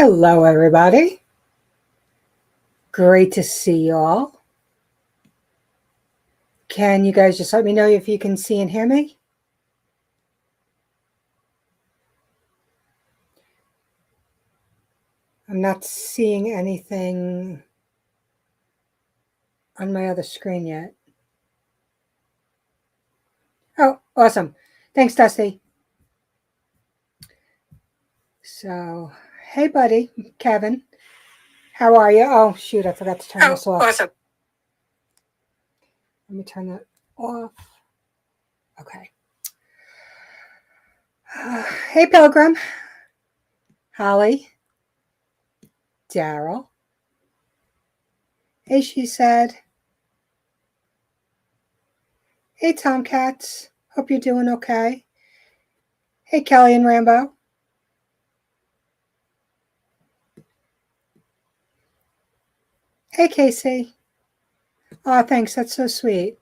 Hello, everybody. Great to see you all. Can you guys just let me know if you can see and hear me? I'm not seeing anything on my other screen yet. Oh, awesome. Thanks, Dusty. So, hey, buddy, Kevin. How are you? Oh, shoot, I forgot to turn this off. Awesome. Let me turn that off. Okay. Hey, Pilgrim. Holly. Daryl. Hey, she said. Hey, Tomcats. Hope you're doing okay. Hey, Kelly and Rambo. Hey, Casey. Oh, thanks. That's so sweet.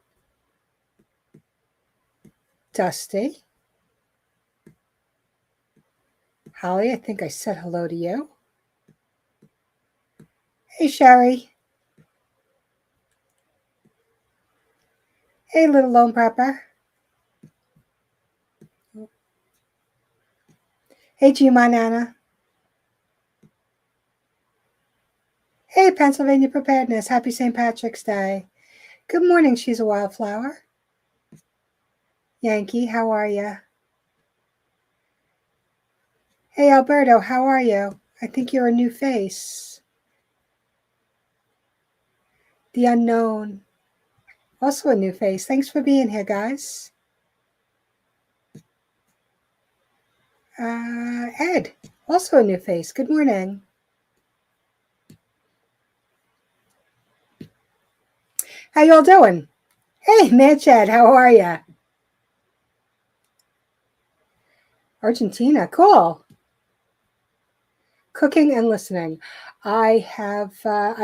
Dusty. Holly, I think I said hello to you. Hey, Sherry. Hey, little lone prepper. Hey, G-My Nana. Hey, Pennsylvania Preparedness. Happy St. Patrick's Day. Good morning, She's a Wildflower. Yankee, how are you? Hey, Alberto, how are you? I think you're a new face. The Unknown. Also a new face. Thanks for being here, guys. Ed, also a new face. Good morning. How y'all doing? Hey, Mad Chad, how are you? Argentina, cool. Cooking and listening. I've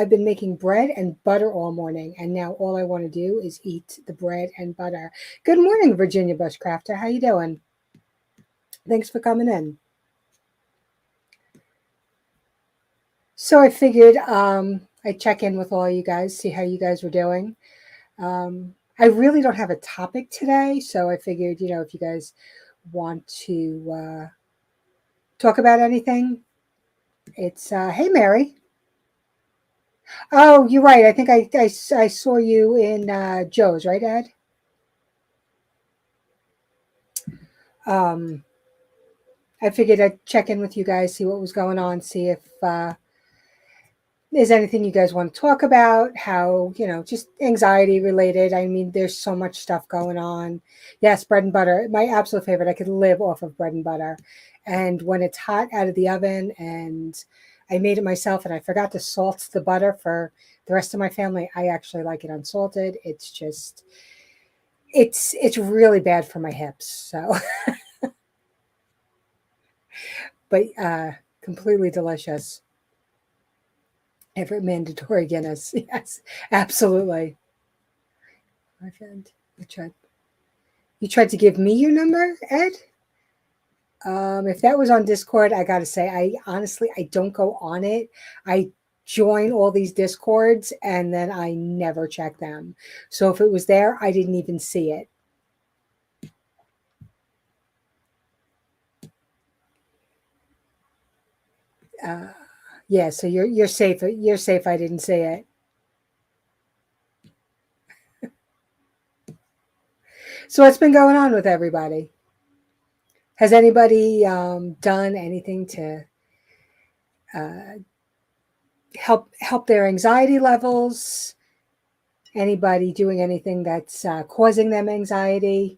been making bread and butter all morning, and now all I want to do is eat the bread and butter. Good morning, Virginia Bushcrafter. How you doing? Thanks for coming in. So I figured I'd check in with all you guys, see how you guys were doing. I really don't have a topic today, so I figured, if you guys want to talk about anything, it's hey, Mary. Oh, you're right. I think I saw you in Joe's, right, Ed? I figured I'd check in with you guys, see what was going on, see if there's anything you guys want to talk about, how, just anxiety related. I mean, there's so much stuff going on. Yes, bread and butter, my absolute favorite. I could live off of bread and butter. And when it's hot out of the oven and I made it myself and I forgot to salt the butter for the rest of my family, I actually like it unsalted. It's just, it's really bad for my hips. So, but completely delicious. Everett mandatory Guinness. Yes, absolutely. My friend, you tried to give me your number, Ed? If that was on Discord, I gotta say, I don't go on it. I join all these Discords and then I never check them. So if it was there, I didn't even see it. Yeah, so you're safe. You're safe. I didn't see it. So what's been going on with everybody? Has anybody done anything to uh, help their anxiety levels? Anybody doing anything that's causing them anxiety?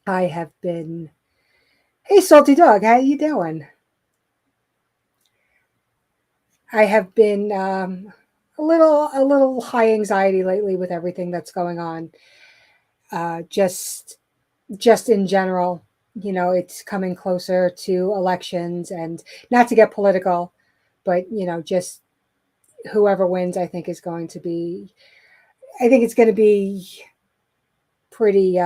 I have been. Hey, Salty Dog, how you doing? I have been a little high anxiety lately with everything that's going on. Just in general, it's coming closer to elections, and not to get political, but just whoever wins, I think is going to be. I think it's going to be pretty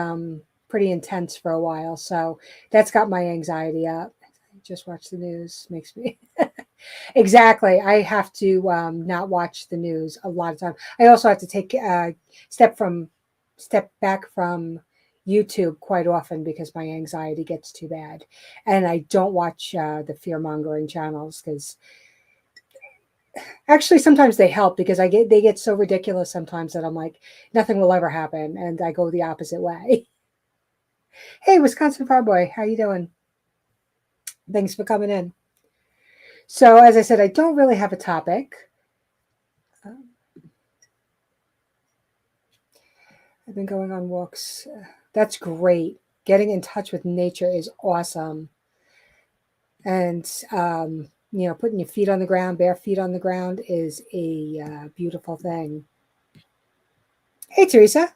intense for a while. So that's got my anxiety up. I just watch the news, makes me Exactly. I have to not watch the news a lot of time. I also have to take step from step back from YouTube quite often because my anxiety gets too bad, and I don't watch the fear mongering channels because actually sometimes they help because they get so ridiculous sometimes that I'm like nothing will ever happen, and I go the opposite way. Hey, Wisconsin Farboy, how you doing? Thanks for coming in. So as I said, I don't really have a topic. I've been going on walks. That's great. Getting in touch with nature is awesome. And, putting your feet on the ground, bare feet on the ground is a beautiful thing. Hey, Teresa.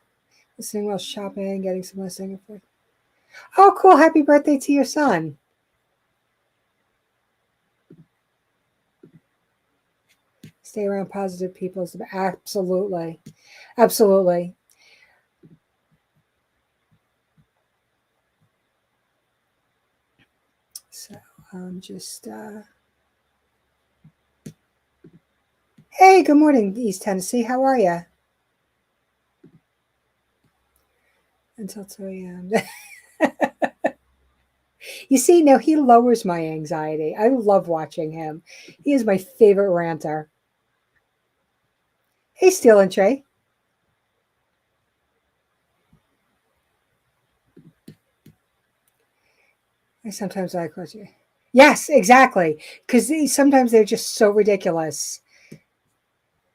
Listening while shopping, getting some listening. Oh, cool. Happy birthday to your son. Stay around positive people. Absolutely. Absolutely. So just hey, good morning, East Tennessee. How are you? Until 2 a.m. You see, now he lowers my anxiety. I love watching him. He is my favorite ranter. Hey, Steel and Trey. I sometimes like what you. Yes, exactly. Because sometimes they're just so ridiculous.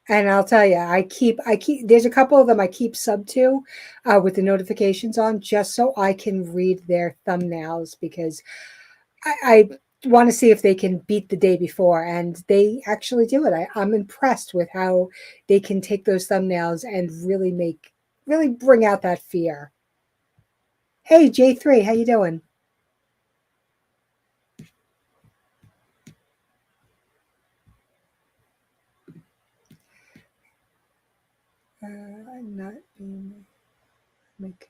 And I'll tell you, I keep. There's a couple of them I keep sub to, with the notifications on, just so I can read their thumbnails because I want to see if they can beat the day before, and they actually do it. I'm impressed with how they can take those thumbnails and really bring out that fear. Hey, J3, how you doing? I'm not being like.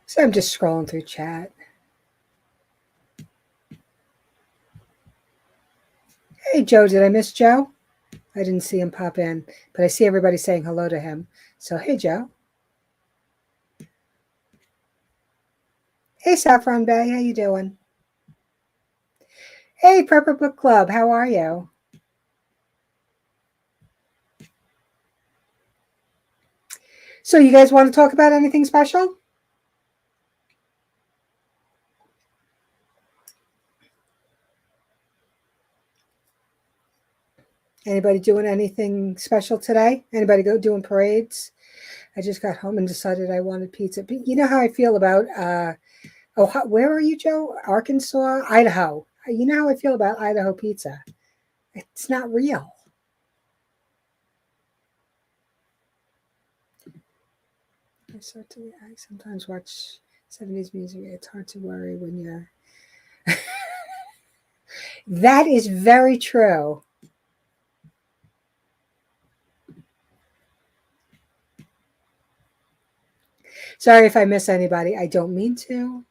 So I'm just scrolling through chat. Hey, Joe, did I miss Joe? I didn't see him pop in, but I see everybody saying hello to him. So, hey, Joe. Hey, Saffron Bay, how you doing? Hey, Prepper Book Club, how are you? So, you guys want to talk about anything special? Anybody doing anything special today? Anybody go doing parades? I just got home and decided I wanted pizza. But you know how I feel about where are you, Joe? Arkansas, Idaho. You know how I feel about Idaho pizza. It's not real. I sometimes watch 70s music. It's hard to worry when you're. That is very true. Sorry if I miss anybody. I don't mean to.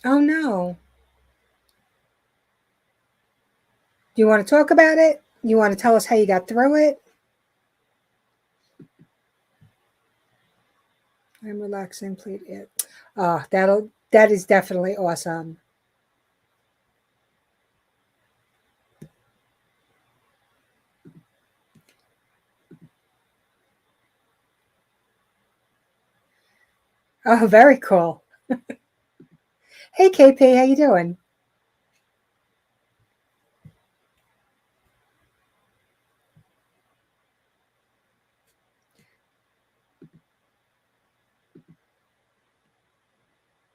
Oh no. Do you want to talk about it? You want to tell us how you got through it? I'm relaxing. Please. It. That is definitely awesome. Oh, very cool. Hey, KP, how you doing?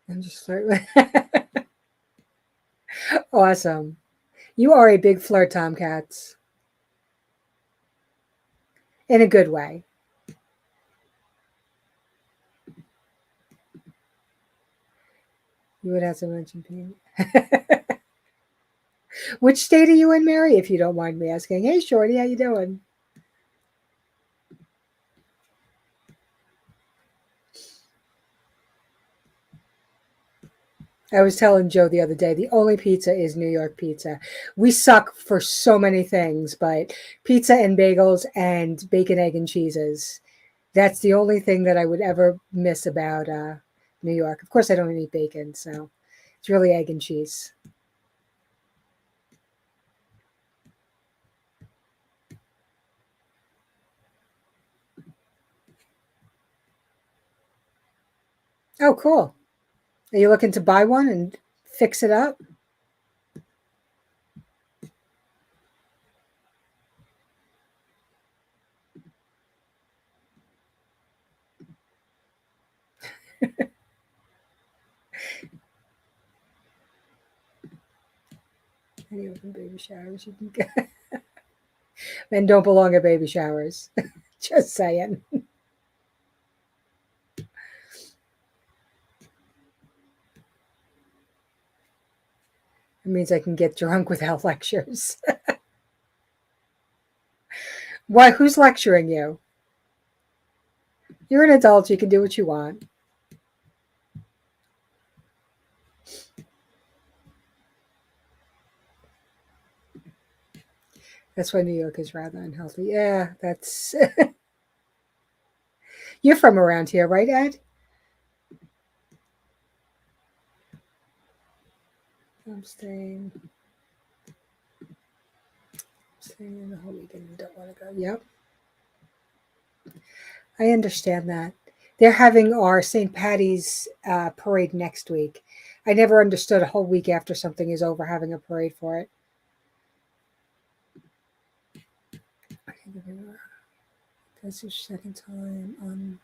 I'm just flirting. Awesome. You are a big flirt, Tomcats, in a good way. You would have to mention Pete. Which state are you in, Mary? If you don't mind me asking. Hey, Shorty, how you doing? I was telling Joe the other day, the only pizza is New York pizza. We suck for so many things, but pizza and bagels and bacon, egg, and cheeses. That's the only thing that I would ever miss about New York. Of course, I don't eat bacon, so it's really egg and cheese. Oh, cool. Are you looking to buy one and fix it up? Any open baby showers you can get. Men don't belong at baby showers. Just saying. It means I can get drunk without lectures. Why? Who's lecturing you? You're an adult. You can do what you want. That's why New York is rather unhealthy. Yeah, that's. You're from around here, right, Ed? I'm staying the whole weekend and don't want to go. Yep, I understand that. They're having our St. Patty's parade next week. I never understood a whole week after something is over having a parade for it. That's your second time on.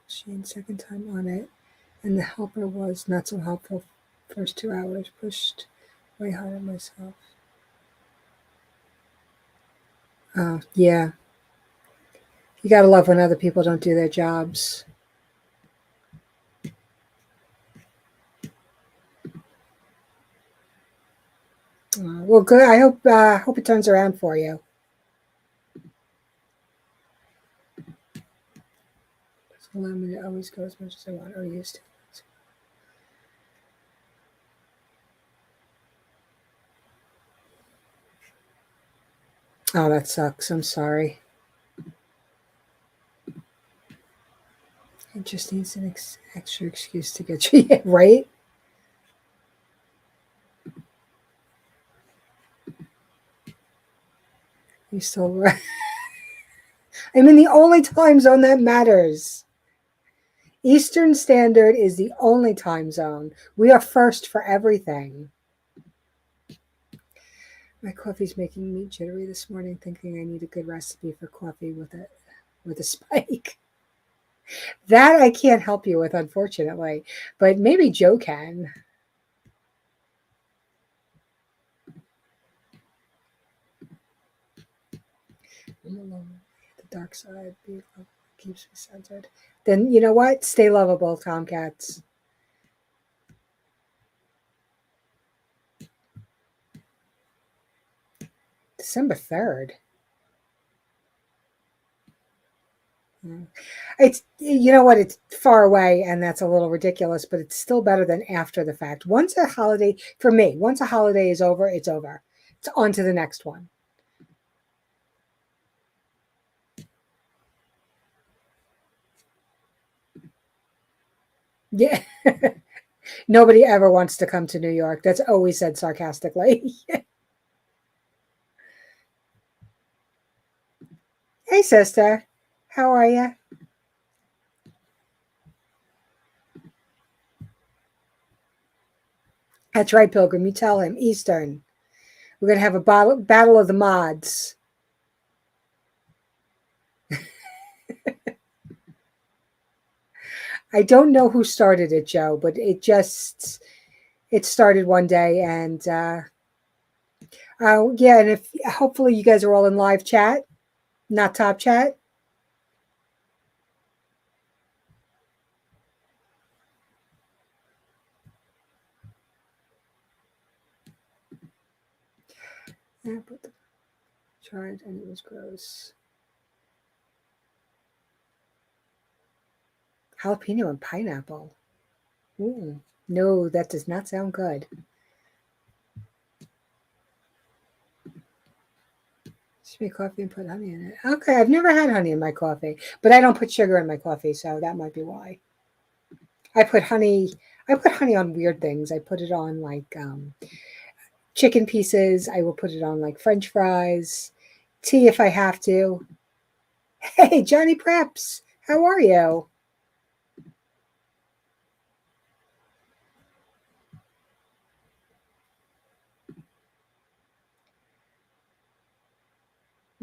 Shane's second time on it, and the helper was not so helpful. First 2 hours pushed way harder myself. Oh yeah, you gotta love when other people don't do their jobs. Well, good. I hope it turns around for you. Allow me to always go as much as I want or used to. Oh, that sucks. I'm sorry. It just needs an extra excuse to get you right. You still. I'm in the only time zone that matters. Eastern Standard is the only time zone. We are first for everything. My coffee's making me jittery this morning, thinking I need a good recipe for coffee with a spike. That I can't help you with, unfortunately, but maybe Joe can. I'm alone. The dark side keeps me centered. Then you know what? Stay lovable, Tomcats. December 3rd. It's you know what? It's far away, and that's a little ridiculous, but it's still better than after the fact. Once a holiday for me, once a holiday is over, it's over. It's on to the next one. Yeah. Nobody ever wants to come to New York. That's always said sarcastically. Hey, sister. How are you? That's right, Pilgrim. You tell him. Eastern. We're going to have a battle of the mods. I don't know who started it, Joe, but it started one day, and yeah, and if hopefully you guys are all in live chat, not top chat. Yeah, but tried and it was gross. Jalapeno and pineapple. Ooh. No, that does not sound good. Just make coffee and put honey in it. Okay, I've never had honey in my coffee, but I don't put sugar in my coffee, so that might be why. I put honey. I put honey on weird things. I put it on like chicken pieces. I will put it on like French fries, tea if I have to. Hey, Johnny Preps, how are you?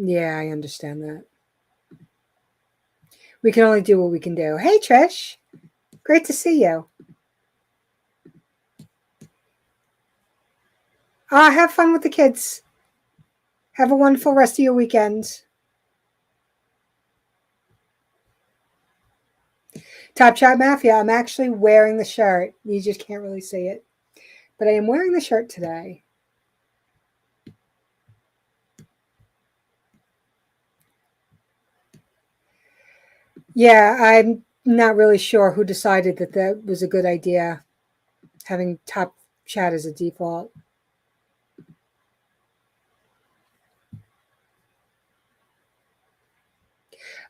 Yeah, I understand that. We can only do what we can do. Hey, Trish, great to see you. Have fun with the kids. Have a wonderful rest of your weekend. Top Shot Mafia, I'm actually wearing the shirt. You just can't really see it. But I am wearing the shirt today. Yeah, I'm not really sure who decided that that was a good idea, having Top Chat as a default.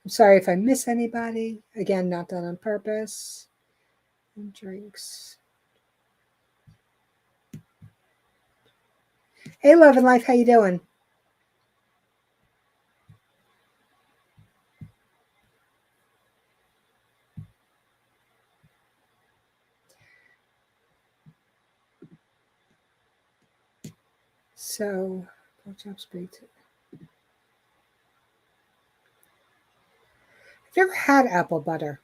I'm sorry if I miss anybody. Again, not done on purpose. And drinks. Hey, Love and Life, how you doing? So, pork chops baked. I've never had apple butter.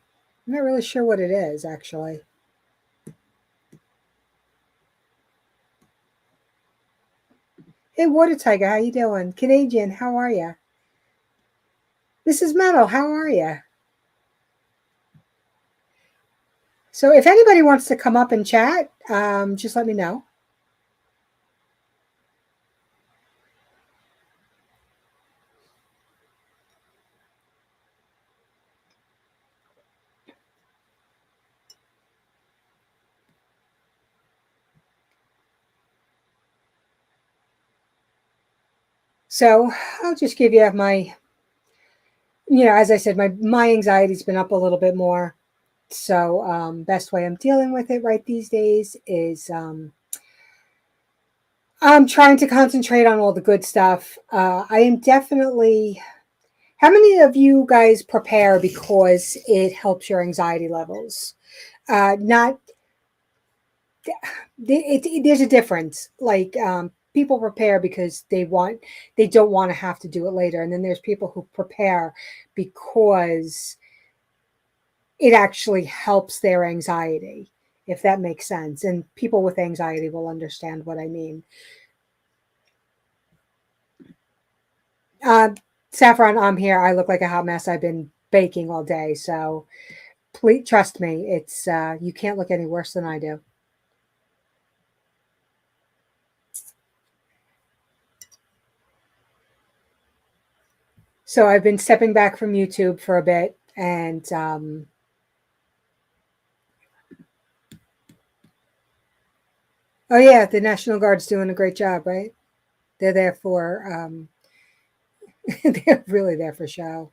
I'm not really sure what it is, actually. Hey, Water Tiger, how you doing? Canadian, how are you? Mrs. Metal, how are you? So, if anybody wants to come up and chat, just let me know. So, I'll just give you as I said, my anxiety's been up a little bit more. So, best way I'm dealing with it right these days is I'm trying to concentrate on all the good stuff. I am definitely. How many of you guys prepare because it helps your anxiety levels? Not there's a difference. Like people prepare because they don't want to have to do it later, and then there's people who prepare because it actually helps their anxiety, if that makes sense. And people with anxiety will understand what I mean. Uh, Saffron, I'm here. I look like a hot mess. I've been baking all day, so please trust me. It's you can't look any worse than I do. So I've been stepping back from YouTube for a bit, and oh yeah, the National Guard's doing a great job, right? They're there for they're really there for show.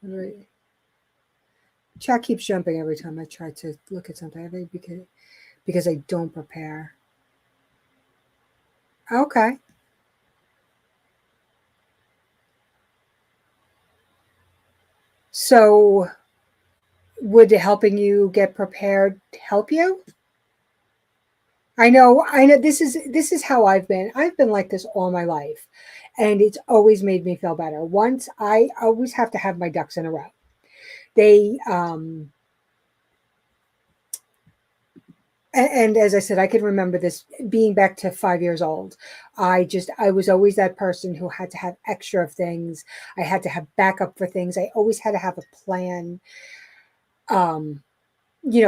Right. Chat keeps jumping every time I try to look at something. I think because I don't prepare. Okay. So would helping you get prepared help you? I know this is how I've been. I've been like this all my life. And it's always made me feel better. Once I always have to have my ducks in a row. They and as I said, I can remember this being back to 5 years old. I was always that person who had to have extra of things. I had to have backup for things. I always had to have a plan. Um,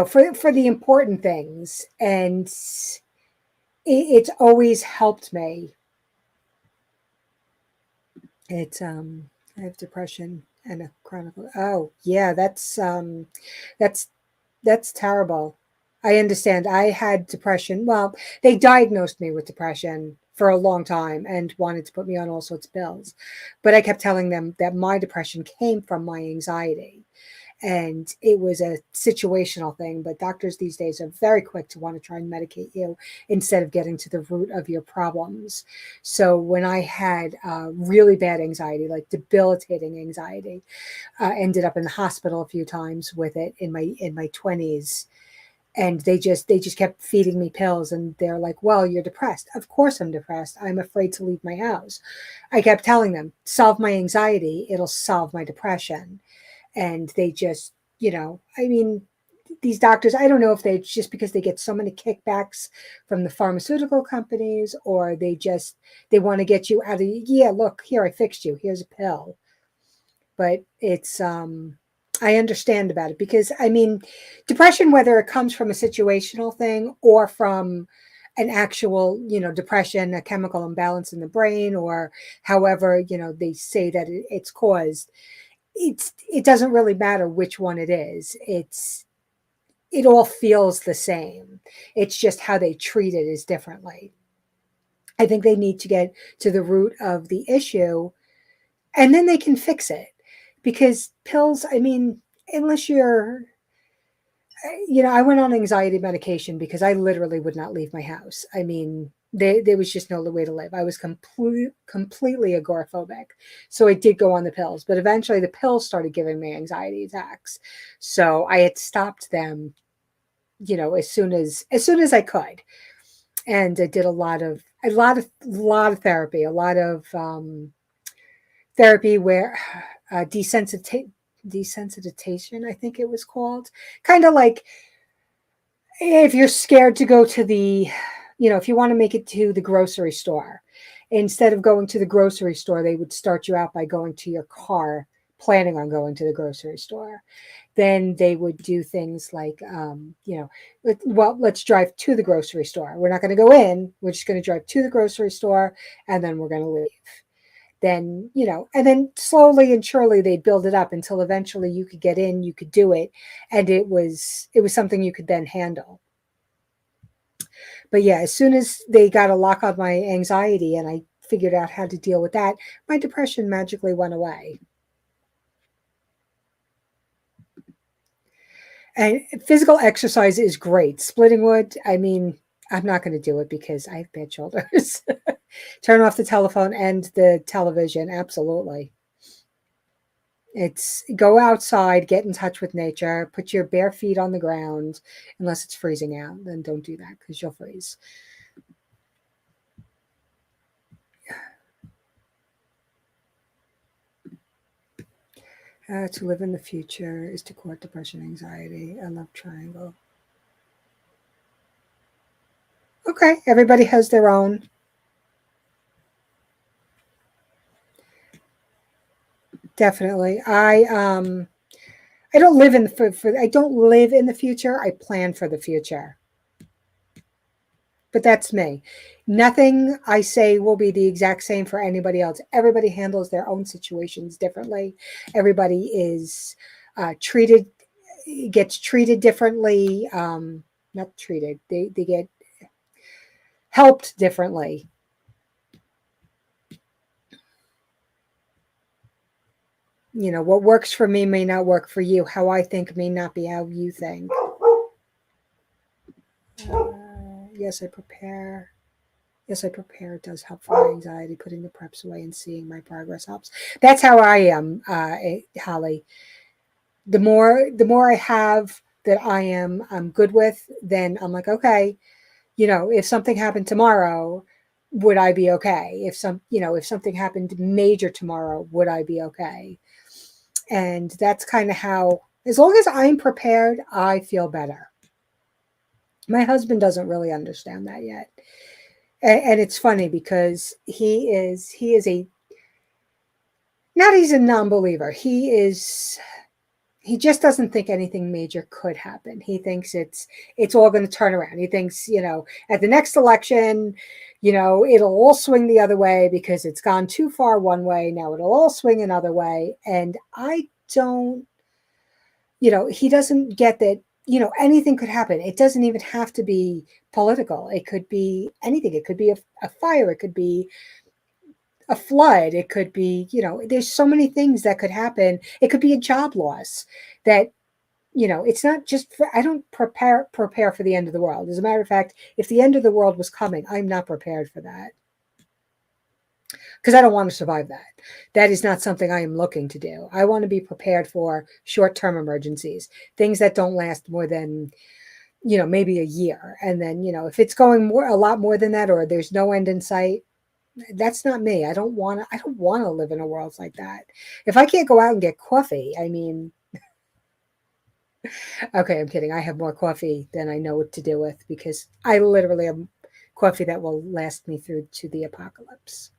for the important things. And it's always helped me. It's I have depression and a chronic. Oh yeah, that's that's terrible. I understand. I had depression. Well, they diagnosed me with depression for a long time and wanted to put me on all sorts of pills. But I kept telling them that my depression came from my anxiety, and it was a situational thing. But doctors these days are very quick to want to try and medicate you instead of getting to the root of your problems. So when I had really bad anxiety, like debilitating anxiety, ended up in the hospital a few times with it in my 20s. And they just kept feeding me pills, and they're like, well, you're depressed. Of course I'm depressed. I'm afraid to leave my house. I kept telling them, solve my anxiety, it'll solve my depression. And they just, I mean, these doctors, I don't know if they just because they get so many kickbacks from the pharmaceutical companies, or they want to get you out of, yeah, look, here, I fixed you, here's a pill. But it's I understand about it, because I mean, depression, whether it comes from a situational thing or from an actual, depression, a chemical imbalance in the brain, or however, they say that it's caused, it doesn't really matter which one it is. It all feels the same. It's just how they treat it is differently. I think they need to get to the root of the issue, and then they can fix it. Because pills, I mean, unless you're, I went on anxiety medication because I literally would not leave my house. I mean, there was just no other way to live. I was completely agoraphobic. So I did go on the pills, but eventually the pills started giving me anxiety attacks. So I had stopped them, as soon as I could. And I did a lot of therapy, a lot of therapy where desensitization, I think it was called. Kind of like if you're scared to go to if you want to make it to the grocery store, instead of going to the grocery store, they would start you out by going to your car, planning on going to the grocery store. Then they would do things like, well, let's drive to the grocery store. We're not going to go in. We're just going to drive to the grocery store, and then we're going to leave. Then, and then slowly and surely they'd build it up until eventually you could get in, you could do it, and it was something you could then handle. But yeah, as soon as they got a lock on my anxiety and I figured out how to deal with that, my depression magically went away. And physical exercise is great. Splitting wood, I mean, I'm not going to do it because I have bad shoulders. Turn off the telephone and the television. Absolutely. It's go outside, get in touch with nature, put your bare feet on the ground, unless it's freezing out. Then don't do that because you'll freeze. To live in the future is to court depression, anxiety. I love triangle. Okay, everybody has their own. Definitely. I don't live in I don't live in the future. I plan for the future. But that's me. Nothing I say will be the exact same for anybody else. Everybody handles their own situations differently. Everybody is treated gets treated differently. Not treated. They get helped differently. What works for me may not work for you. How I think may not be how you think. Yes, I prepare. Yes, I prepare. It does help for my anxiety. Putting the preps away and seeing my progress helps. That's how I am, Holly. The more I have that I'm good with, then I'm like, okay, if something happened tomorrow, would I be okay? If something happened major tomorrow, would I be okay? And that's kind of how, as long as I'm prepared, I feel better. My husband doesn't really understand that yet. And it's funny because he is a not he's a non-believer. He is he just doesn't think anything major could happen. He thinks it's all going to turn around. He thinks, at the next election, it'll all swing the other way because it's gone too far one way. Now it'll all swing another way. And I don't, he doesn't get that, anything could happen. It doesn't even have to be political. It could be anything. It could be a fire. It could be a flood. It could be, there's so many things that could happen. It could be a job loss that, it's not just for, I don't prepare for the end of the world. As a matter of fact, if the end of the world was coming, I'm not prepared for that because I don't want to survive that. That is not something I am looking to do. I want to be prepared for short-term emergencies, things that don't last more than, maybe a year. And then, if it's going a lot more than that, or there's no end in sight, that's not me. I don't want to live in a world like that. If I can't go out and get coffee, I mean, okay, I'm kidding. I have more coffee than I know what to do with because I literally have coffee that will last me through to the apocalypse.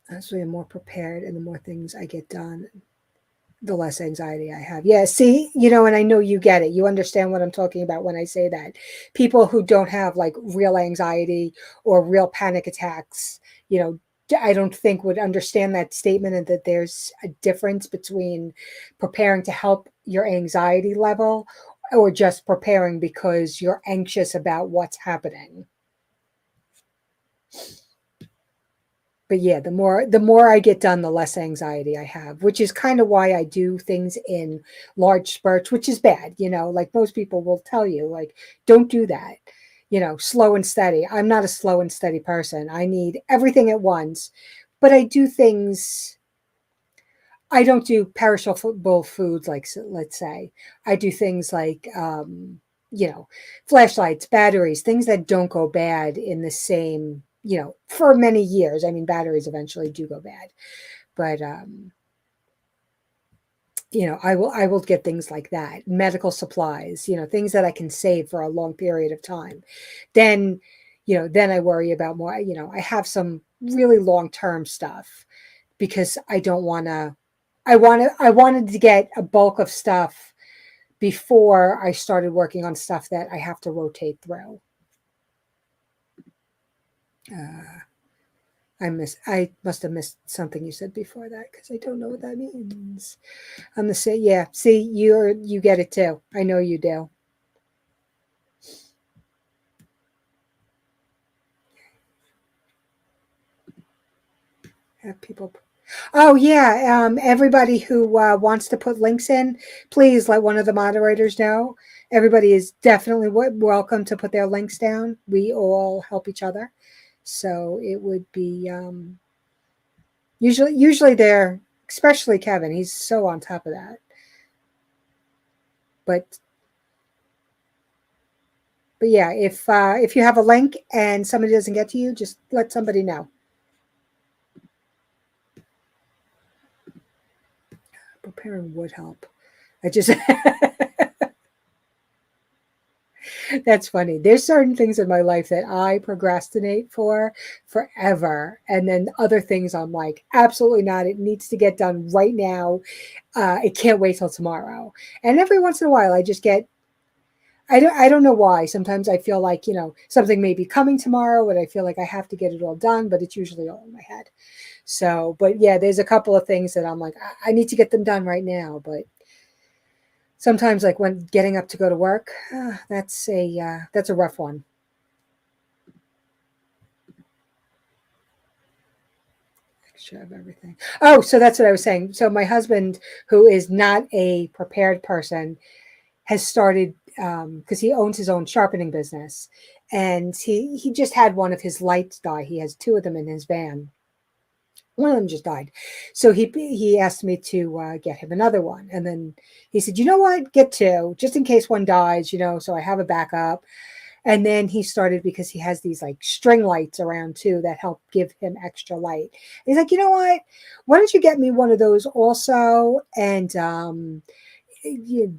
As we are more prepared and the more things I get done, the less anxiety I have. Yeah, see, and I know you get it. You understand what I'm talking about when I say that. People who don't have like real anxiety or real panic attacks, I don't think would understand that statement, and that there's a difference between preparing to help your anxiety level or just preparing because you're anxious about what's happening. But yeah, the more I get done, the less anxiety I have, which is kind of why I do things in large spurts, which is bad. Like most people will tell you, like, don't do that. Slow and steady. I'm not a slow and steady person. I need everything at once, but I do things. I don't do perishable foods, like, let's say. I do things like, flashlights, batteries, things that don't go bad in the same, for many years. I mean, batteries eventually do go bad, but, I will get things like that, medical supplies, things that I can save for a long period of time. Then, then I worry about more, I have some really long-term stuff because I wanted to get a bulk of stuff before I started working on stuff that I have to rotate through. I must have missed something you said before that because I don't know what that means. I'm the same. Yeah. See, you get it too. I know you do. Have people. Oh yeah. Everybody who wants to put links in, please let one of the moderators know. Everybody is definitely welcome to put their links down. We all help each other, so it would be usually they're, especially Kevin. He's so on top of that. But yeah, if you have a link and somebody doesn't get to you, just let somebody know. Preparing would help. I just That's funny. There's certain things in my life that I procrastinate for forever, and then other things I'm like, absolutely not. It needs to get done right now. It can't wait till tomorrow. And every once in a while, I just get. I don't know why. Sometimes I feel like something may be coming tomorrow, and I feel like I have to get it all done, but it's usually all in my head. So, but yeah, there's a couple of things that I'm like, I need to get them done right now, but sometimes like when getting up to go to work, that's a rough one. Extra of everything. Oh, so that's what I was saying. So my husband, who is not a prepared person, has started because he owns his own sharpening business, and he just had one of his lights die. He has two of them in his van. One of them just died, so he asked me to get him another one, and then he said, "You know what? Get two just in case one dies. So I have a backup." And then he started because he has these like string lights around too that help give him extra light. He's like, you know what? Why don't you get me one of those also? And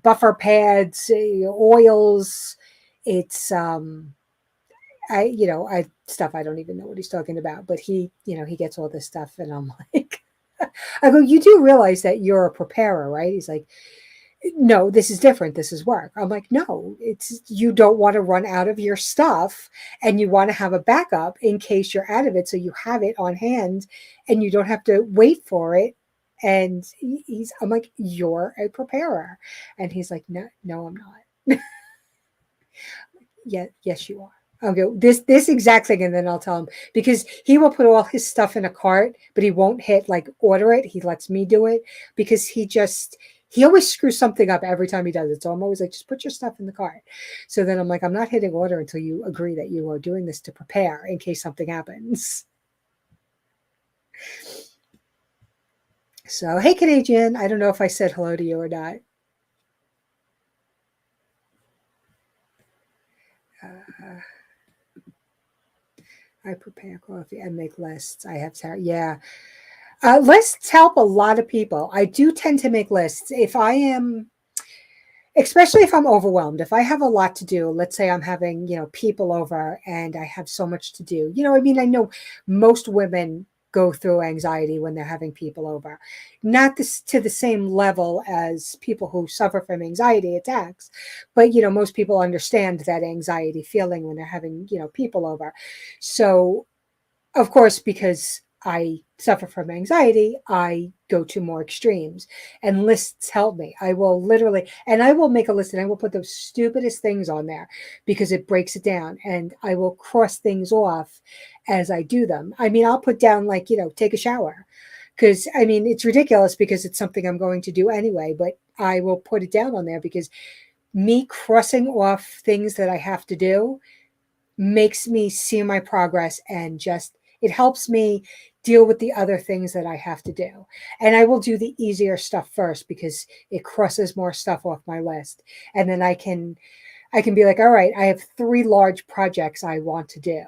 buffer pads, oils. It's I stuff I don't even know what he's talking about, but he gets all this stuff, and I'm like, I go, you do realize that you're a preparer, right? He's like, no, this is different. This is work. I'm like, no, it's you don't want to run out of your stuff and you want to have a backup in case you're out of it. So you have it on hand and you don't have to wait for it. And I'm like, you're a preparer. And he's like, no, no, I'm not. Yeah, yes, you are. I'll go this exact thing, and then I'll tell him because he will put all his stuff in a cart, but he won't hit like order it. He lets me do it because he always screws something up every time he does it. So I'm always like, just put your stuff in the cart. So then I'm like, I'm not hitting order until you agree that you are doing this to prepare in case something happens. So hey, Canadian, I don't know if I said hello to you or not. Uh, I prepare coffee and make lists. I have yeah. Lists help a lot of people. I do tend to make lists. If I am, especially if I'm overwhelmed, if I have a lot to do, let's say I'm having, people over and I have so much to do. I mean, I know most women go through anxiety when they're having people over. Not this to the same level as people who suffer from anxiety attacks, but most people understand that anxiety feeling when they're having, people over. So of course, because I suffer from anxiety, I go to more extremes and lists help me. I will literally, and I will make a list and I will put the stupidest things on there because it breaks it down and I will cross things off as I do them. I mean, I'll put down like, take a shower because I mean, it's ridiculous because it's something I'm going to do anyway, but I will put it down on there because me crossing off things that I have to do makes me see my progress and just it helps me deal with the other things that I have to do. And I will do the easier stuff first because it crosses more stuff off my list. And then I can be like, all right, I have 3 large projects I want to do.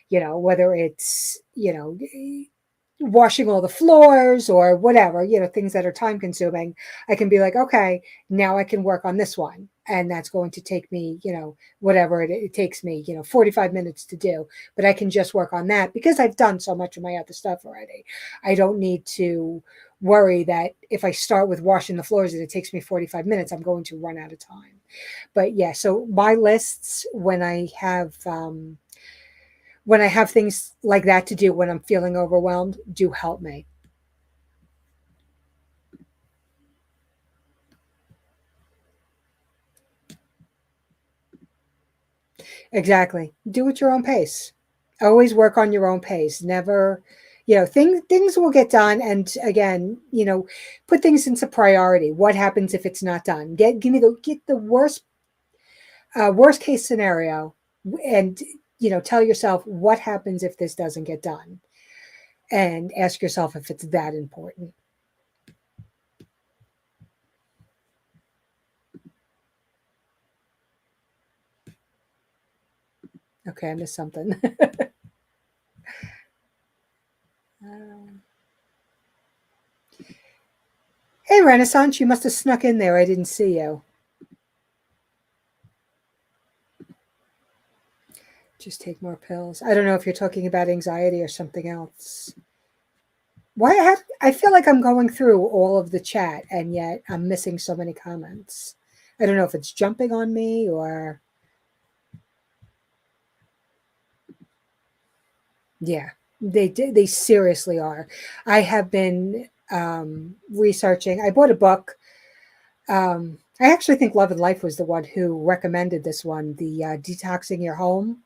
Whether it's, washing all the floors or whatever, things that are time consuming, I can be like, okay, now I can work on this one. And that's going to take me, whatever it takes me, 45 minutes to do. But I can just work on that because I've done so much of my other stuff already. I don't need to worry that if I start with washing the floors and it takes me 45 minutes, I'm going to run out of time. But yeah, so my lists when I have things like that to do when I'm feeling overwhelmed, do help me. Exactly. Do at your own pace. Always work on your own pace. Never, things will get done. And again, put things into priority. What happens if it's not done? Get the worst case scenario, and tell yourself what happens if this doesn't get done, and ask yourself if it's that important. Okay, I missed something. Um, hey, Renaissance, you must have snuck in there. I didn't see you. Just take more pills. I don't know if you're talking about anxiety or something else. I feel like I'm going through all of the chat and yet I'm missing so many comments. I don't know if it's jumping on me or yeah, they seriously are. I have been researching. I bought a book. I actually think Love and Life was the one who recommended this one, the Detoxing Your Home.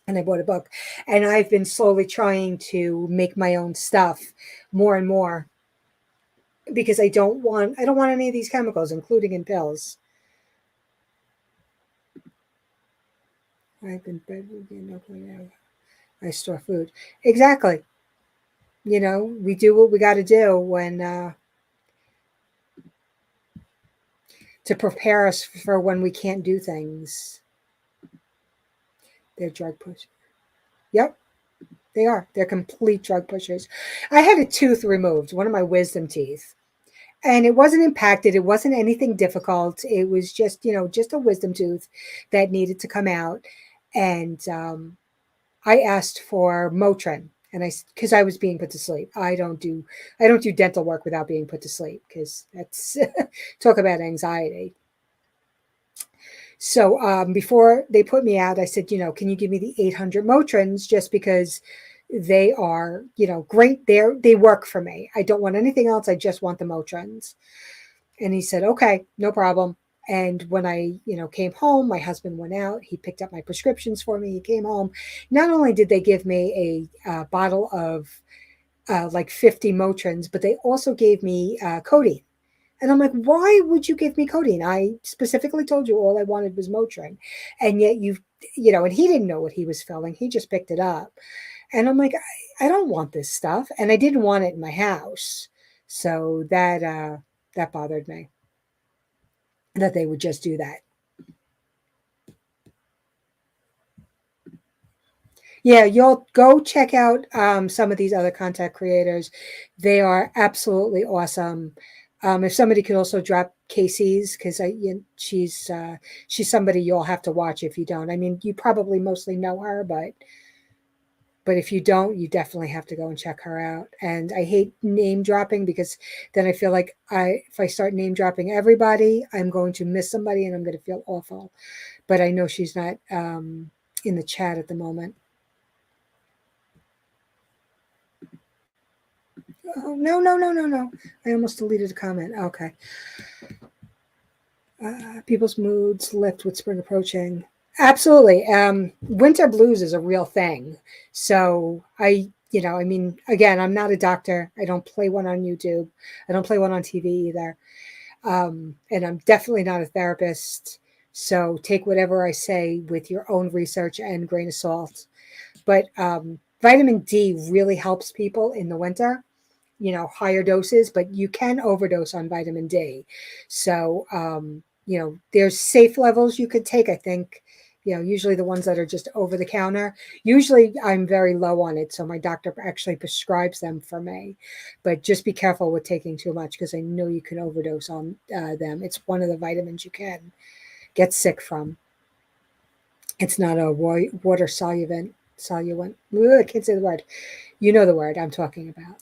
And I bought a book, and I've been slowly trying to make my own stuff more and more because I don't want any of these chemicals, including in pills. I've been bedridden. I store food. Exactly. We do what we got to do when to prepare us for when we can't do things. They're drug pushers. Yep, they are. They're complete drug pushers. I had a tooth removed, one of my wisdom teeth, and it wasn't impacted. It wasn't anything difficult. It was just a wisdom tooth that needed to come out. And I asked for Motrin. And because I was being put to sleep. I don't do dental work without being put to sleep, because that's talk about anxiety. So before they put me out, I said, can you give me the 800 Motrins, just because they are, great. They work for me. I don't want anything else. I just want the Motrins. And he said, okay, no problem. And when I, came home, my husband went out. He picked up my prescriptions for me. He came home. Not only did they give me a bottle of like 50 Motrins, but they also gave me codeine. And I'm like, why would you give me codeine? I specifically told you all I wanted was Motrin. And yet and he didn't know what he was filling. He just picked it up. And I'm like, I don't want this stuff. And I didn't want it in my house. So that bothered me, that they would just do that. Yeah, you'll go check out some of these other content creators. They are absolutely awesome. If somebody could also drop Casey's, because she's somebody you'll have to watch if you don't. I mean, you probably mostly know her, but if you don't, you definitely have to go and check her out. And I hate name dropping, because then I feel like if I start name dropping everybody, I'm going to miss somebody and I'm going to feel awful. But I know she's not in the chat at the moment. Oh, no, no, no, no, no. I almost deleted a comment. Okay. People's moods lift with spring approaching. Absolutely. Winter blues is a real thing. So I mean, again, I'm not a doctor. I don't play one on YouTube. I don't play one on TV either. And I'm definitely not a therapist. So take whatever I say with your own research and grain of salt. But vitamin D really helps people in the winter, higher doses, but you can overdose on vitamin D. So, there's safe levels you could take, I think, usually the ones that are just over the counter. Usually I'm very low on it, so my doctor actually prescribes them for me. But just be careful with taking too much, because I know you can overdose on them. It's one of the vitamins you can get sick from. It's not a water soluble. I can't say the word. You know the word I'm talking about.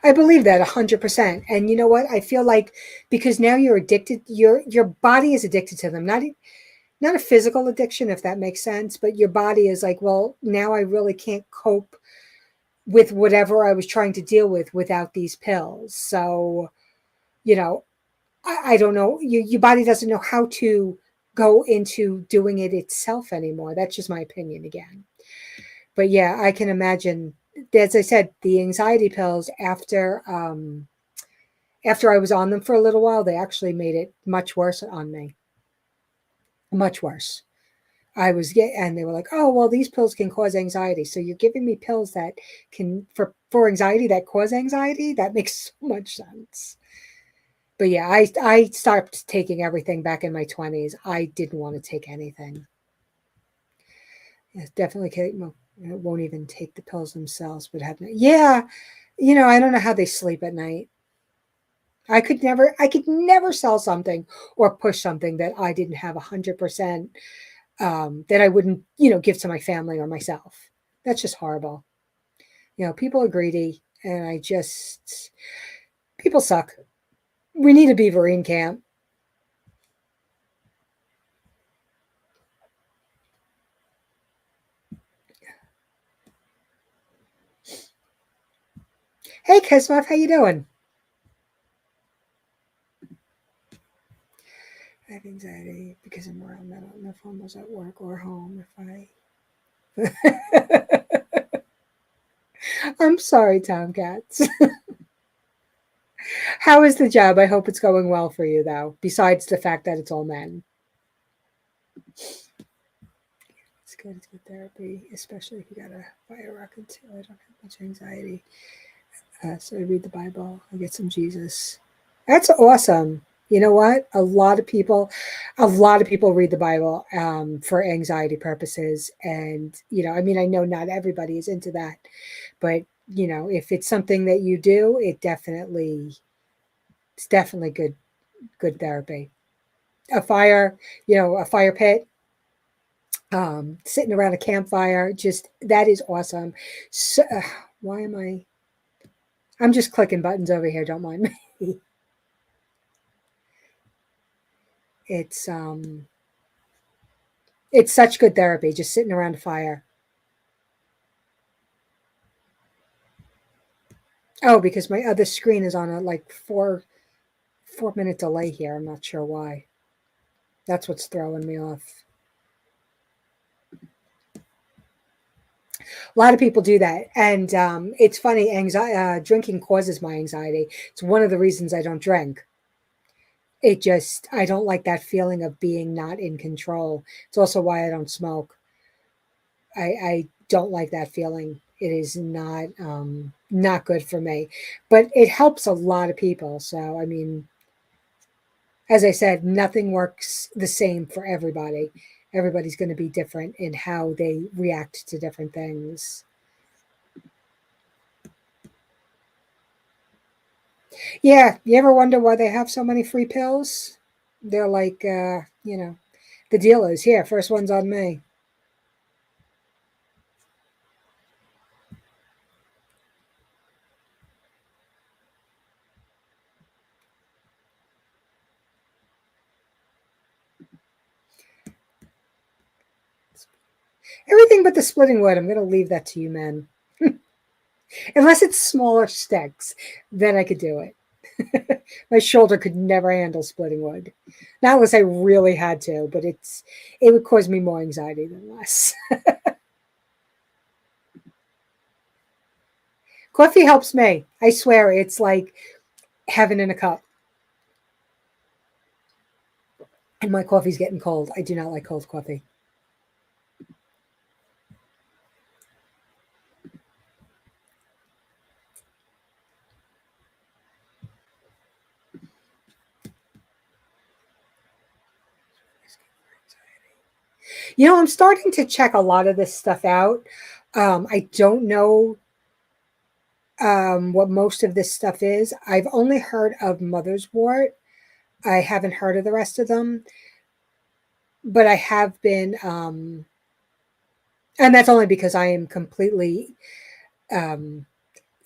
I believe that 100%. And you know what? I feel like, because now you're addicted, your body is addicted to them. Not a physical addiction, if that makes sense, but your body is like, well, now I really can't cope with whatever I was trying to deal with without these pills. So, you know, I don't know. Your body doesn't know how to go into doing it itself anymore. That's just my opinion again. But yeah, I can imagine, as I said, the anxiety pills, after I was on them for a little while, they actually made it much worse on me. Much worse. And they were like, "Oh, well, these pills can cause anxiety. So you're giving me pills that can for anxiety, that cause anxiety? That makes so much sense." But yeah, I stopped taking everything back in my 20s. I didn't want to take anything. Yeah, definitely won't even take the pills themselves, but yeah, I don't know how they sleep at night. I could never sell something or push something that I didn't have 100%, that I wouldn't, give to my family or myself. That's just horrible. People are greedy, and people suck. We need a Beaverine camp. Hey, Kismuff, how you doing? I have anxiety because I'm around mental enough almost at work or home. I'm sorry, Tomcats. How is the job? I hope it's going well for you, though, besides the fact that it's all men. It's good. It's good therapy, especially if you got a fire rocket too. I don't have much anxiety. So I read the Bible. I get some Jesus. That's awesome. You know what? A lot of people read the Bible for anxiety purposes. And, I mean, I know not everybody is into that, but, if it's something that you do, it's definitely good therapy. A fire pit. Sitting around a campfire, just that is awesome. So, why am I? I'm just clicking buttons over here. Don't mind me. It's um, it's such good therapy just sitting around a fire. Oh, because my other screen is on a like 4 minute delay here. I'm not sure why. That's what's throwing me off. A lot of people do that, and it's funny. Anxiety, drinking causes my anxiety. It's one of the reasons I don't drink. It just I don't like that feeling of being not in control. It's also why I don't smoke. I don't like that feeling. It is not good for me, but it helps a lot of people. So I mean, as I said, nothing works the same for everybody. Everybody's going to be different in how they react to different things. Yeah, you ever wonder why they have so many free pills? They're like, the dealers. Here, first one's on me. Everything but the splitting wood. I'm going to leave that to you, men. Unless it's smaller sticks, then I could do it. My shoulder could never handle splitting wood. Not unless I really had to, but it would cause me more anxiety than less. Coffee helps me. I swear it's like heaven in a cup. And my coffee's getting cold. I do not like cold coffee. I'm starting to check a lot of this stuff out. I don't know what most of this stuff is. I've only heard of mother's wort. I haven't heard of the rest of them, but I have been, and that's only because I am completely, um,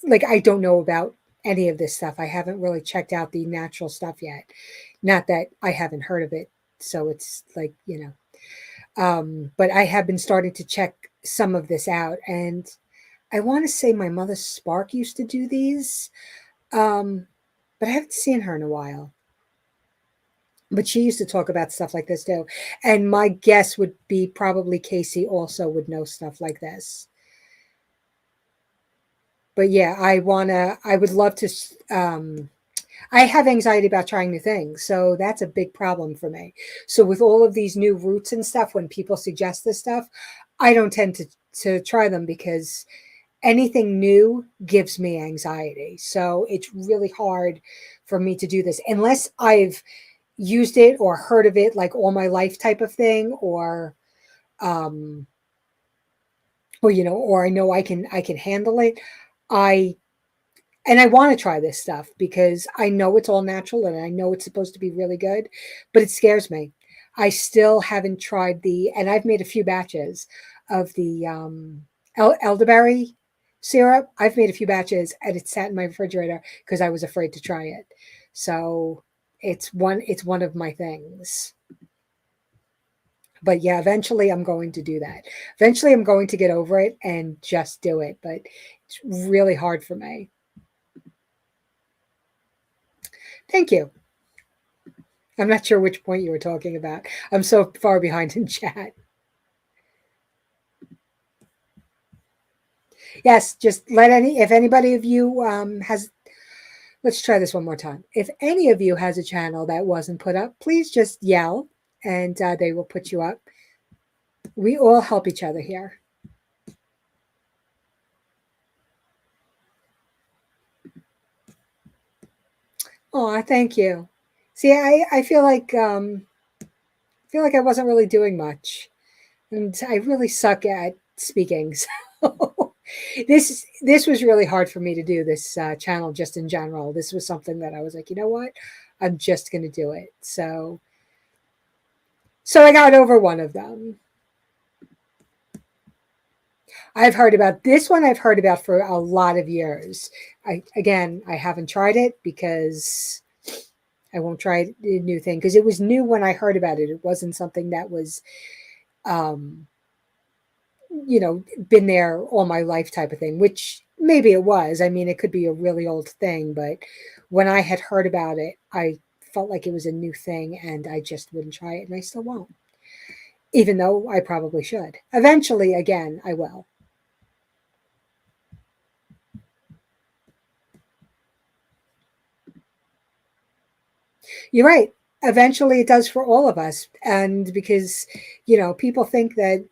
like, I don't know about any of this stuff. I haven't really checked out the natural stuff yet. Not that I haven't heard of it. So it's like, but I have been starting to check some of this out. And I want to say my mother Spark used to do these, um, but I haven't seen her in a while. But she used to talk about stuff like this too. And my guess would be probably Casey also would know stuff like this. But yeah, I would love to. I have anxiety about trying new things. So that's a big problem for me. So with all of these new routes and stuff, when people suggest this stuff, I don't tend to try them because anything new gives me anxiety. So it's really hard for me to do this unless I've used it or heard of it like all my life type of thing um or I know I can handle it. I and I want to try this stuff because I know it's all natural and I know it's supposed to be really good, but it scares me. I still haven't tried and I've made a few batches of the elderberry syrup. I've made a few batches and it sat in my refrigerator because I was afraid to try it. So it's one of my things. But yeah, eventually I'm going to do that. Eventually I'm going to get over it and just do it, but it's really hard for me. Thank you. I'm not sure which point you were talking about. I'm so far behind in chat. Yes, just if anybody of you has, let's try this one more time. If any of you has a channel that wasn't put up, please just yell and they will put you up. We all help each other here. Oh, thank you. See, I feel like I wasn't really doing much, and I really suck at speaking. So this was really hard for me to do this channel just in general. This was something that I was like, you know what, I'm just going to do it. So I got over one of them. I've heard about this one. I've heard about for a lot of years. I haven't tried it because I won't try a new thing because it was new when I heard about it. It wasn't something that was, um, been there all my life type of thing, which maybe it was. I mean, it could be a really old thing, but when I had heard about it, I felt like it was a new thing and I just wouldn't try it and I still won't, even though I probably should. Eventually, again, I will. You're right. Eventually, it does for all of us. And because, people think that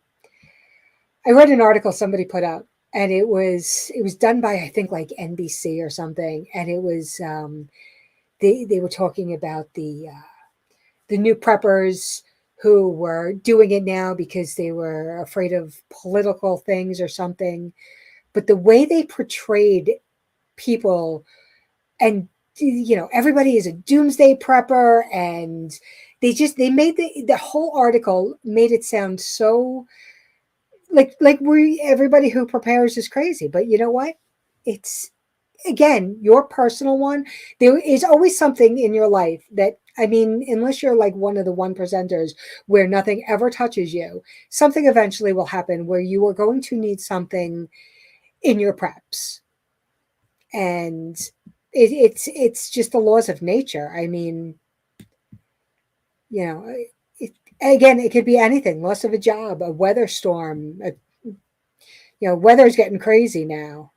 I read an article somebody put up and it was done by I think like NBC or something and it was they were talking about the new preppers who were doing it now because they were afraid of political things or something. But the way they portrayed people and everybody is a doomsday prepper and they made the whole article made it sound so like we everybody who prepares is crazy. But you know what? It's again your personal one. There is always something in your life that I mean, unless you're like one of the 1%ers where nothing ever touches you, something eventually will happen where you are going to need something in your preps. And it's just the laws of nature. I mean, you know, again, it could be anything: loss of a job, a weather storm. Weather's getting crazy now.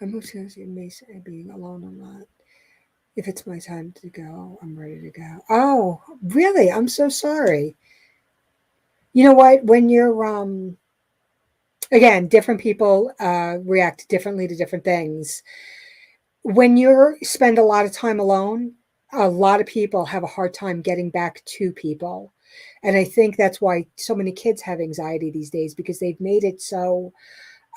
I'm most seriously amazed at being alone or not. If it's my time to go, I'm ready to go. Oh, really? I'm so sorry. You know what? When you're again, different people react differently to different things. When you spend a lot of time alone, a lot of people have a hard time getting back to people. And I think that's why so many kids have anxiety these days because they've made it so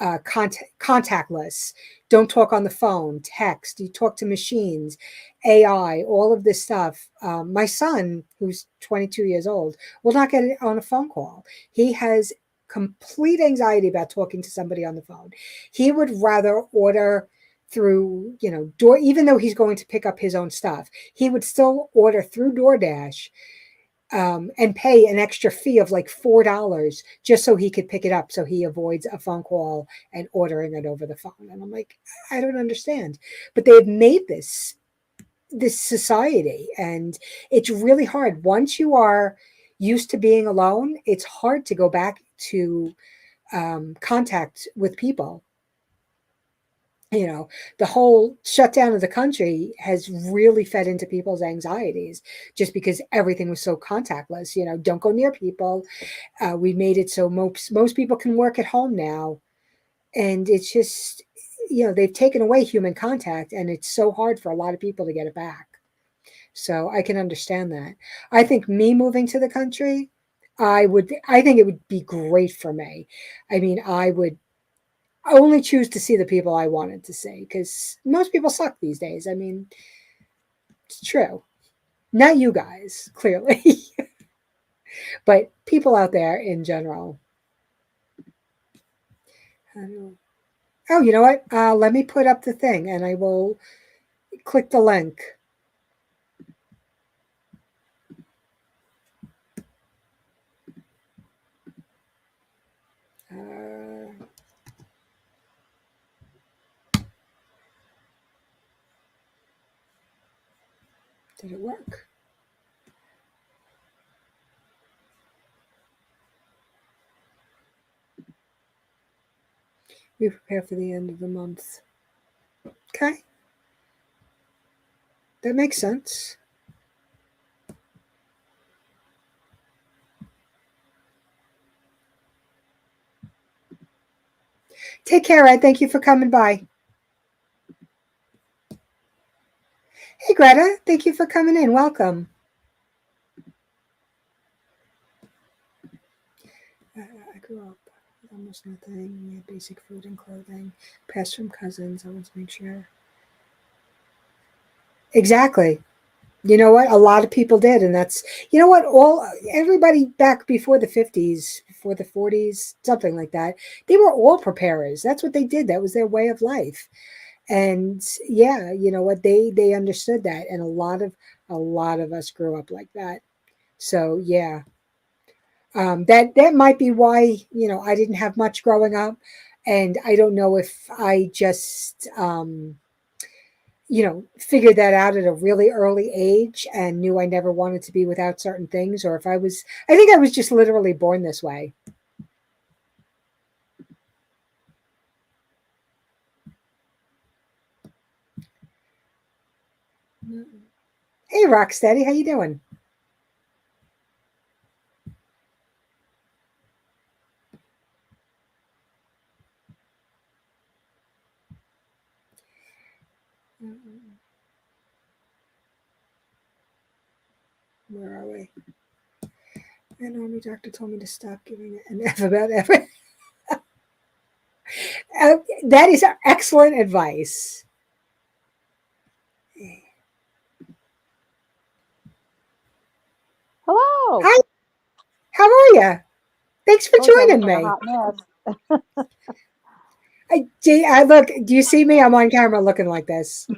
contactless. Don't talk on the phone, text, you talk to machines, AI, all of this stuff. My son, who's 22 years old, will not get it on a phone call. He has complete anxiety about talking to somebody on the phone. He would rather order through, door, even though he's going to pick up his own stuff, he would still order through DoorDash and pay an extra fee of like $4 just so he could pick it up so he avoids a phone call and ordering it over the phone. And I'm like, I don't understand. But they've made this society and it's really hard. Once you are used to being alone, it's hard to go back to contact with people. The whole shutdown of the country has really fed into people's anxieties just because everything was so contactless. Don't go near people. We made it so most people can work at home now. And it's just, they've taken away human contact and it's so hard for a lot of people to get it back. So I can understand that. I think me moving to the country, I think it would be great for me. I mean, I would only choose to see the people I wanted to see because most people suck these days. I mean, it's true. Not you guys, clearly, but people out there in general. Oh, you know what? Let me put up the thing and I will click the link. Uh, did it work? We prepare for the end of the month. Okay, that makes sense. Take care, Ed. Thank you for coming by. Hey, Greta. Thank you for coming in. Welcome. I grew up with almost nothing. We had basic food and clothing, passed from cousins. I want to make sure. Exactly. You know what? A lot of people did, and that's, you know what? All everybody back before the 50s, before the 40s, something like that. They were all preparers. That's what they did. That was their way of life. And yeah, you know what? They understood that, and a lot of us grew up like that. So yeah, that might be why, I didn't have much growing up, and I don't know if I just figured that out at a really early age and knew I never wanted to be without certain things, or if I think I was just literally born this way. Hey, Rocksteady, how you doing? Where are we? An army doctor told me to stop giving an F about everything. That is excellent advice. Hello. Hi, how are you? Thanks for Told you I look joining like a me. hot mess. I look. Do you see me? I'm on camera looking like this.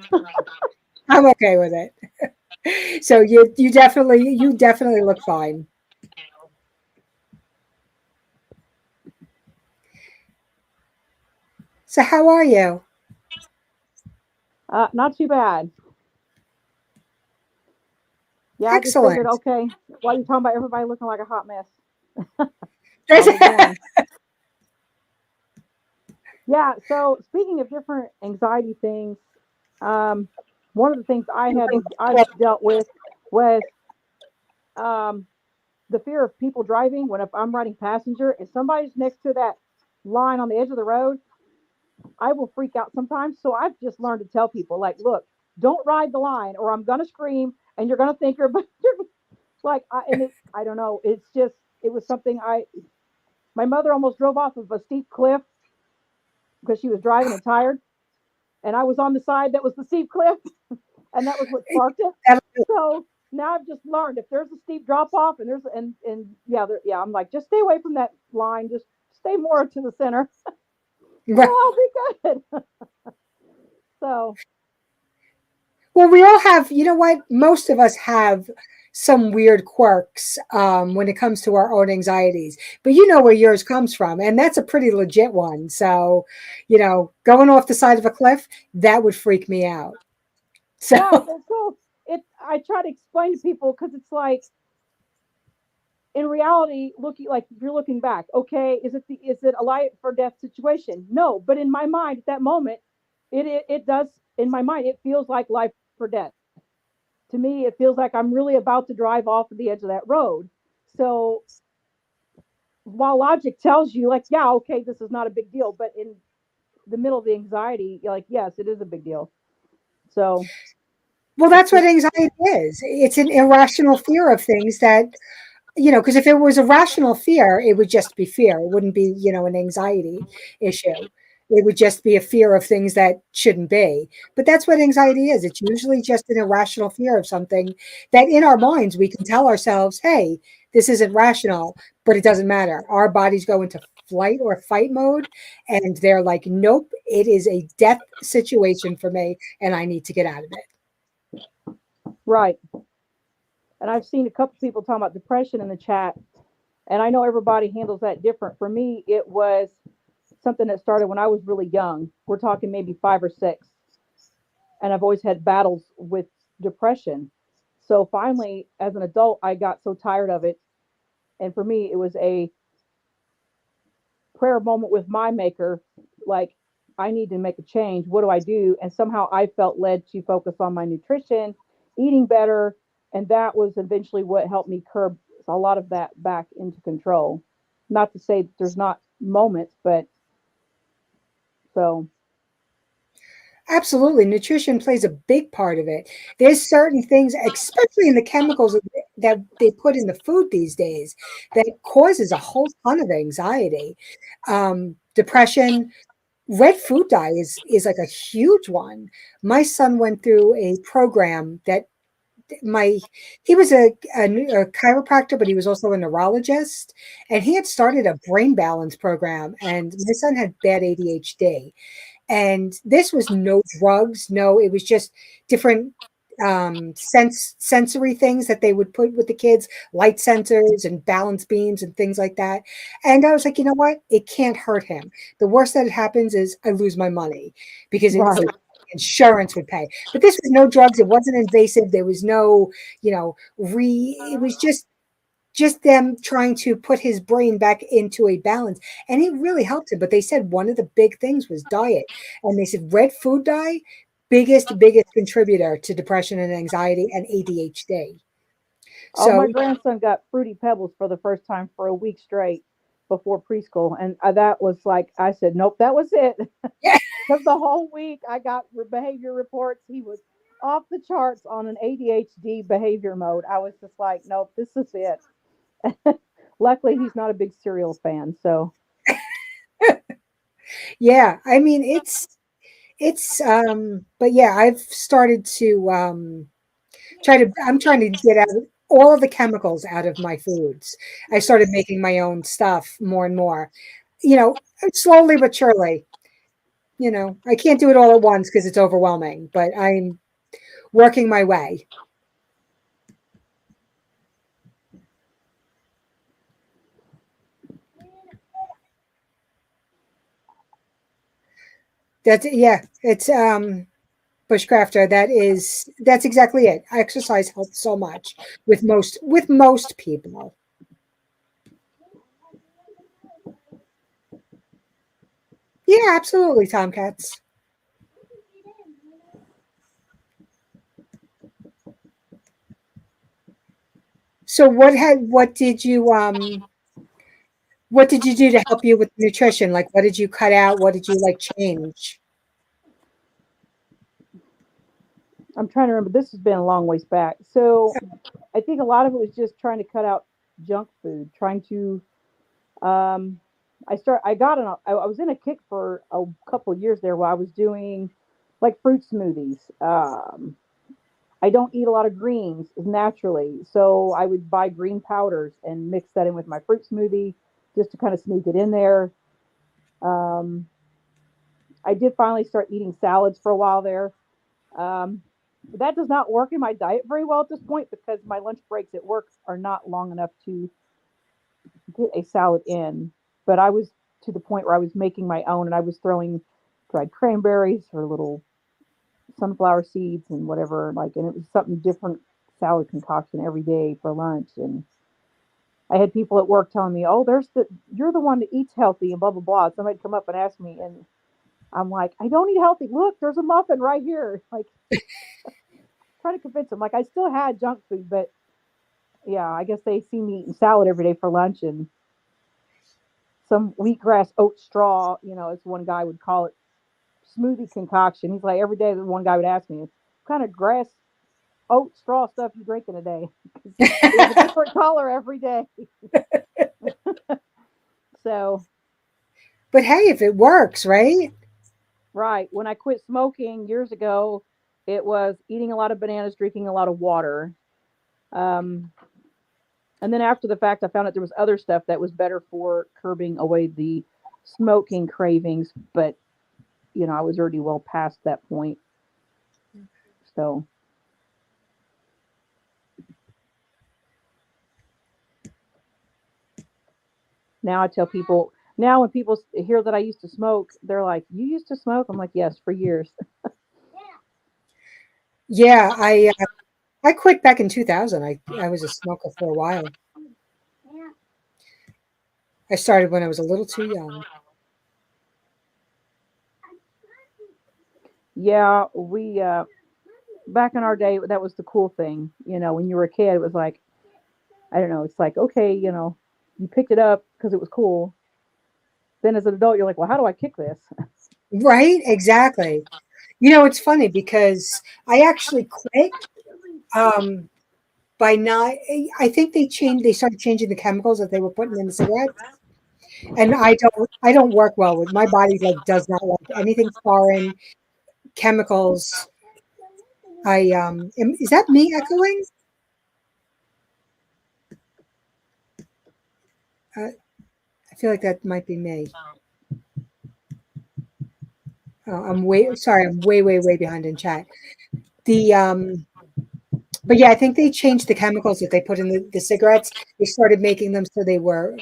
I'm okay with it. So you definitely look fine. So how are you? Not too bad. Yeah, I just figured, Excellent. okay, while you're talking about everybody looking like a hot mess, That's I'll begin. Yeah, so speaking of different anxiety things, um, one of the things I've dealt with was um, the fear of people driving when if I'm riding passenger and somebody's next to that line on the edge of the road, I will freak out sometimes. So I've just learned to tell people, like, look, don't ride the line or I'm gonna scream and you're gonna think you're like I don't know. It's just it was something I my mother almost drove off of a steep cliff because she was driving and tired, and I was on the side that was the steep cliff, and that was what sparked it. So now I've just learned if there's a steep drop off and there's and yeah yeah I'm like just stay away from that line, just stay more to the center, and Right. I'll be good. So Well, we all have, you know what? Most of us have some weird quirks when it comes to our own anxieties, but you know where yours comes from, and that's a pretty legit one. So, going off the side of a cliff, that would freak me out. So, yeah, so it I try to explain to people because it's like in reality, looking like if you're looking back, okay, is it a life or death situation? No, but in my mind at that moment, it does in my mind it feels like life or death. To me, it feels like I'm really about to drive off of the edge of that road. So while logic tells you like, yeah, okay, this is not a big deal, but in the middle of the anxiety, you're like, yes, it is a big deal. So well, it's that's what just anxiety is. It's an irrational fear of things that, because if it was a rational fear, it would just be fear. It wouldn't be, an anxiety issue. It would just be a fear of things that shouldn't be. But that's what anxiety is. It's usually just an irrational fear of something that in our minds we can tell ourselves, hey, this isn't rational, but it doesn't matter. Our bodies go into flight or fight mode, and they're like, nope, it is a death situation for me, and I need to get out of it. right. And I've seen a couple people talking about depression in the chat, and I know everybody handles that different. For me, it was something that started when I was really young. We're talking maybe 5 or 6, and I've always had battles with depression. So finally, as an adult, I got so tired of it, and for me, it was a prayer moment with my maker. Like, I need to make a change. What do I do? And somehow I felt led to focus on my nutrition, eating better, and that was eventually what helped me curb a lot of that back into control. Not to say that there's not moments, but so Absolutely. Nutrition plays a big part of it. There's certain things, especially in the chemicals that they put in the food these days, that causes a whole ton of anxiety. Depression, red food dye is like a huge one. My son went through a program that my he was a chiropractor, but he was also a neurologist, and he had started a brain balance program. And my son had bad ADHD, and this was no drugs, no, it was just different sensory things that they would put with the kids, light sensors and balance beams and things like that. And I was like, you know what, it can't hurt him. The worst that happens is I lose my money, because it's Right. like insurance would pay. But this was no drugs, it wasn't invasive, there was no, it was just them trying to put his brain back into a balance, and it really helped him. But they said one of the big things was diet, and they said red food dye, biggest contributor to depression and anxiety and ADHD. Oh, my So grandson got Fruity Pebbles for the first time for a week straight before preschool. And that was like, I said, nope, that was it. yeah, Because the whole week I got behavior reports. He was off the charts on an ADHD behavior mode. I was just like, nope, this is it. Luckily, he's not a big cereal fan. So, yeah, I mean but yeah, I've started to I'm trying to get out all of the chemicals out of my foods. I started making my own stuff more and more, you know, slowly but surely. I can't do it all at once because it's overwhelming, but I'm working my way. Yeah, it's bushcrafter. That's exactly it. Exercise helps so much with most people. Yeah, absolutely, Tomcats. So what did you do to help you with nutrition? Like what did you cut out? What did you like change? I'm trying to remember. This has been a long ways back. So, I think a lot of it was just trying to cut out junk food, trying to Um, I was in a kick for a couple of years there where I was doing like fruit smoothies. I don't eat a lot of greens naturally, so I would buy green powders and mix that in with my fruit smoothie just to kind of sneak it in there. Um, I did finally start eating salads for a while there. Um, that does not work in my diet very well at this point because my lunch breaks at work are not long enough to get a salad in, but I was to the point where I was making my own and I was throwing dried cranberries or little sunflower seeds and whatever, like, and it was something different salad concoction every day for lunch. And I had people at work telling me, "Oh, you're the one that eats healthy," and blah blah blah. Somebody'd come up and ask me, and I'm like, "I don't eat healthy. Look, there's a muffin right here." Like, trying to convince them, like I still had junk food, but yeah, I guess they see me eating salad every day for lunch and some wheatgrass oat straw, as one guy would call it, smoothie concoction. He's like, every day, the one guy would ask me, what kind of grass oat straw stuff you drinking today? Because it was a different color every day. So, But hey, if it works, right? right. When I quit smoking years ago, it was eating a lot of bananas, drinking a lot of water. Um, and then after the fact, I found out there was other stuff that was better for curbing away the smoking cravings. But, I was already well past that point. So, now I tell people, now when people hear that I used to smoke, they're like, "You used to smoke?" I'm like, "Yes, for years." Yeah, I quit back in 2000. I was a smoker for a while. I started when I was a little too young. Yeah, we back in our day, that was the cool thing. When you were a kid, it was like, I don't know, it's like, okay, you picked it up because it was cool. Then as an adult, you're like, well, how do I kick this? Right? Exactly. It's funny because I actually quit um by not I think they started changing the chemicals that they were putting in the cigarettes. And I don't work well with my body, like does not like anything foreign, chemicals. Is that me echoing? I feel like that might be me. Oh, I'm way behind in chat. The but yeah, I think they changed the chemicals that they put in the cigarettes. They started making them so they were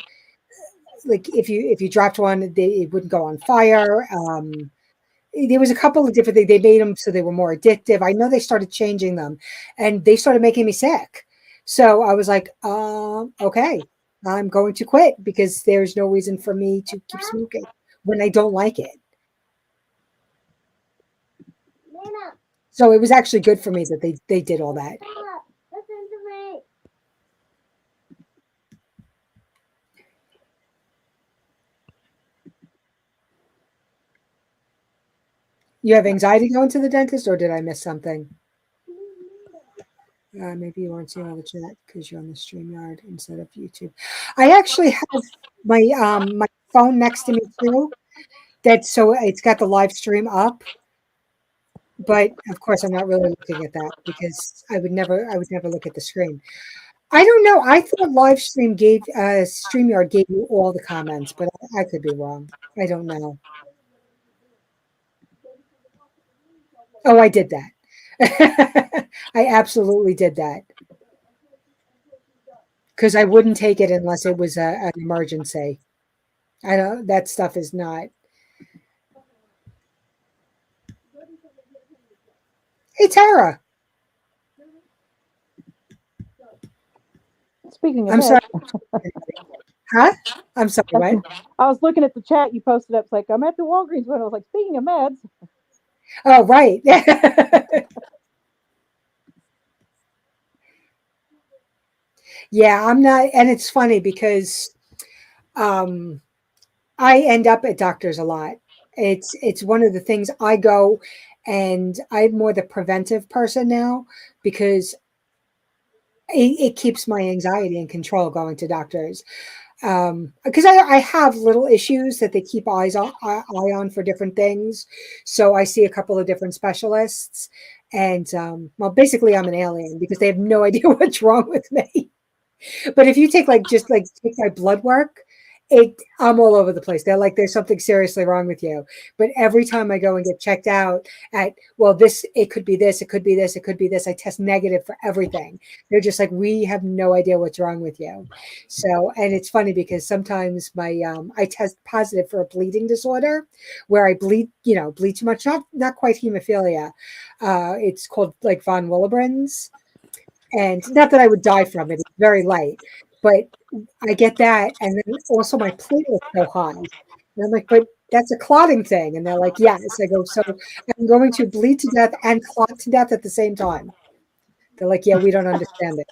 like if you dropped one, it wouldn't go on fire. There was a couple of different things. They made them so they were more addictive. I know they started changing them, and they started making me sick. So I was like, okay, I'm going to quit because there's no reason for me to keep smoking when I don't like it. So it was actually good for me that they did all that. Listen to me. You have anxiety going to the dentist, or did I miss something? Maybe you weren't seeing all the chat because you're on the StreamYard instead of YouTube. I actually have my phone next to me too. That's so it's got the live stream up, but of course I'm not really looking at that because I would never look at the screen. I don't know. I thought live stream gave StreamYard gave you all the comments, but I could be wrong. I don't know. Oh, I did that. I absolutely did that because I wouldn't take it unless it was an emergency. I don't. That stuff is not. Hey, Tara. Speaking of I'm meds, sorry. Huh? I'm sorry. What? I was looking at the chat you posted up. It's like, I'm at the Walgreens one. I was like, speaking of meds. Oh, right. Yeah, I'm not. And it's funny because um, I end up at doctors a lot. It's one of the things I go, and I'm more the preventive person now because it keeps my anxiety in control going to doctors. Because I have little issues that they keep eye on for different things. So I see a couple of different specialists, and well, basically I'm an alien because they have no idea what's wrong with me. But if you take just like take my blood work, I'm all over the place. They're like, there's something seriously wrong with you. But every time I go and get checked out at, well, it could be this, it could be this, it could be this. I test negative for everything. They're just like, we have no idea what's wrong with you. So, and it's funny because sometimes I test positive for a bleeding disorder where I bleed, bleed too much, not quite hemophilia. It's called like von Willebrand's. And not that I would die from it, it's very light, but I get that. And then also my platelets go high. And I'm like, but that's a clotting thing. And they're like, yes. I go, so I'm going to bleed to death and clot to death at the same time. They're like, yeah, we don't understand it.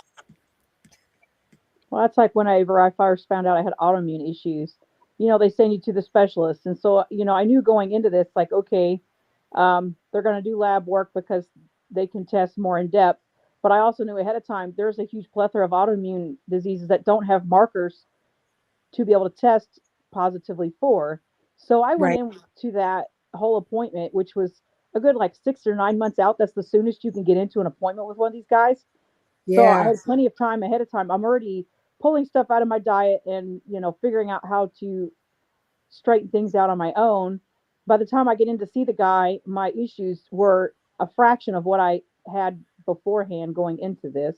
Well, that's like whenever I first found out I had autoimmune issues. They send you to the specialist. And so, I knew going into this, like, okay, they're going to do lab work because they can test more in depth. But I also knew ahead of time there's a huge plethora of autoimmune diseases that don't have markers to be able to test positively for. So I went Right. into that whole appointment, which was a good like 6 or 9 months out. That's the soonest you can get into an appointment with one of these guys. So I Yeah. had plenty of time ahead of time. I'm already pulling stuff out of my diet and, figuring out how to straighten things out on my own. By the time I get in to see the guy, my issues were a fraction of what I had beforehand going into this.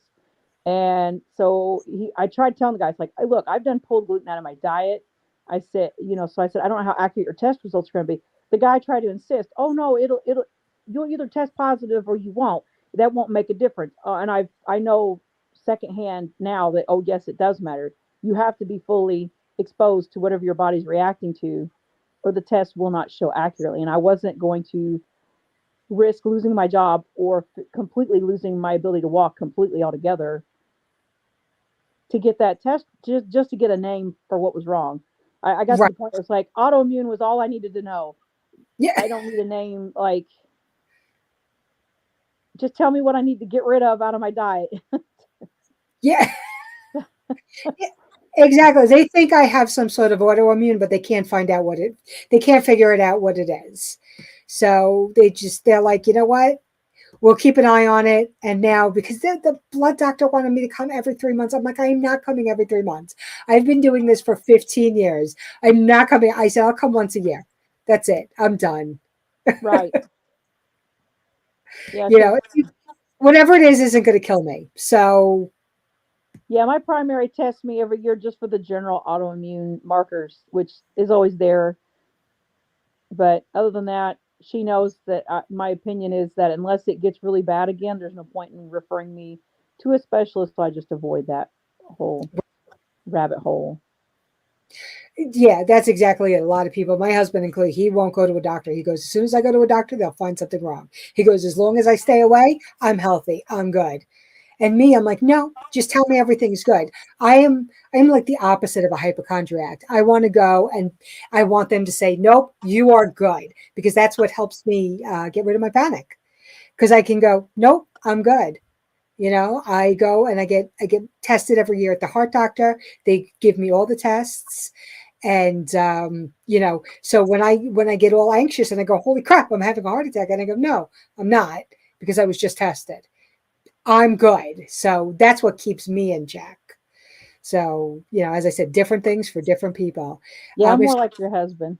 And so I tried telling the guys, like, hey, look, I've done pulled gluten out of my diet. I said, so I said, I don't know how accurate your test results are going to be. The guy tried to insist, oh no, you'll either test positive or you won't. That won't make a difference. And I know secondhand now that, oh yes, it does matter. You have to be fully exposed to whatever your body's reacting to, or the test will not show accurately. And I wasn't going to risk losing my job or completely losing my ability to walk completely altogether to get that test, just to get a name for what was wrong. I got to Right. the point where it's like autoimmune was all I needed to know. Yeah. I don't need a name. Like, just tell me what I need to get rid of out of my diet. Yeah. Exactly. They think I have some sort of autoimmune, but they can't find out they can't figure it out what it is. So they're like, you know what? we'll keep an eye on it. And now, because the blood doctor wanted me to come every 3 months, I'm like, I'm not coming every 3 months. I've been doing this for 15 years. I'm not coming. I said, I'll come once a year. That's it. I'm done. Right. Yeah. You 'Cause, know, whatever it is isn't going to kill me. So, yeah, my primary tests me every year just for the general autoimmune markers, which is always there. But other than that, she knows that my opinion is that unless it gets really bad again, there's no point in referring me to a specialist. So I just avoid that whole rabbit hole. yeah, that's exactly it. A lot of people, my husband included, he won't go to a doctor. He goes, as soon as I go to a doctor, they'll find something wrong. He goes, as long as I stay away, I'm healthy. I'm good. And me, I'm like, no, just tell me everything's good. I'm like the opposite of a hypochondriac. I want to go and I want them to say, nope, you are good, because that's what helps me get rid of my panic. Because I can go, nope, I'm good. You know, I go and I get tested every year at the heart doctor. They give me all the tests, and you know, so when I get all anxious and I go, holy crap, I'm having a heart attack, and I go, no, I'm not, because I was just tested. I'm good. So that's what keeps me in check. So, you know, as I said, different things for different people. Yeah, I'm If more like your husband.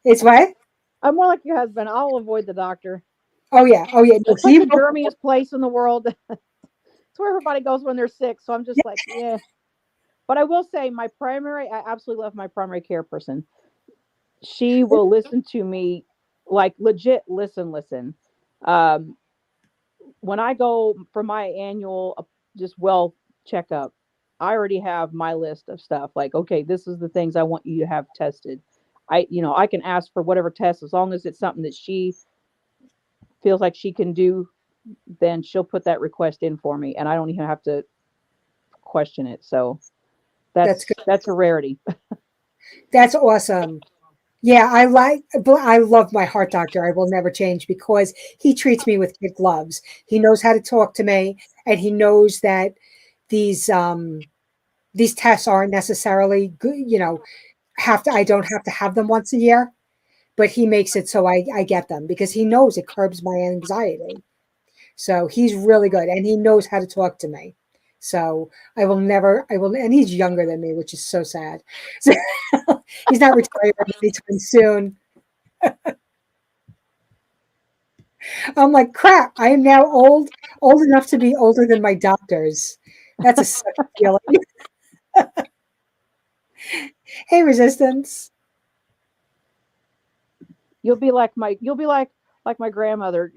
it's what? I'm more like your husband. I'll avoid the doctor. Oh yeah. Oh yeah. No, It's like he the won't. germiest place in the world. It's where everybody goes when they're sick. So I'm just like, yeah. But I will say, I absolutely love my primary care person. She will listen to me, like legit listen. Um, when I go for my annual just well checkup, I already have my list of stuff. Like, okay, this is the things I want you to have tested. I can ask for whatever test as long as it's something that she feels like she can do, then she'll put that request in for me, and I don't even have to question it. So That's good. that's a rarity. That's awesome. Yeah, I love my heart doctor. I will never change because he treats me with kid gloves. He knows how to talk to me, and he knows that these these tests aren't necessarily good, you know, I don't have to have them once a year, but he makes it so I get them because he knows it curbs my anxiety. So he's really good and he knows how to talk to me. So I will, and he's younger than me, which is so sad. So he's not retiring anytime soon. I'm like, crap, I am now old enough to be older than my doctors. That's a such feeling. Hey, Resistance. You'll be like my grandmother,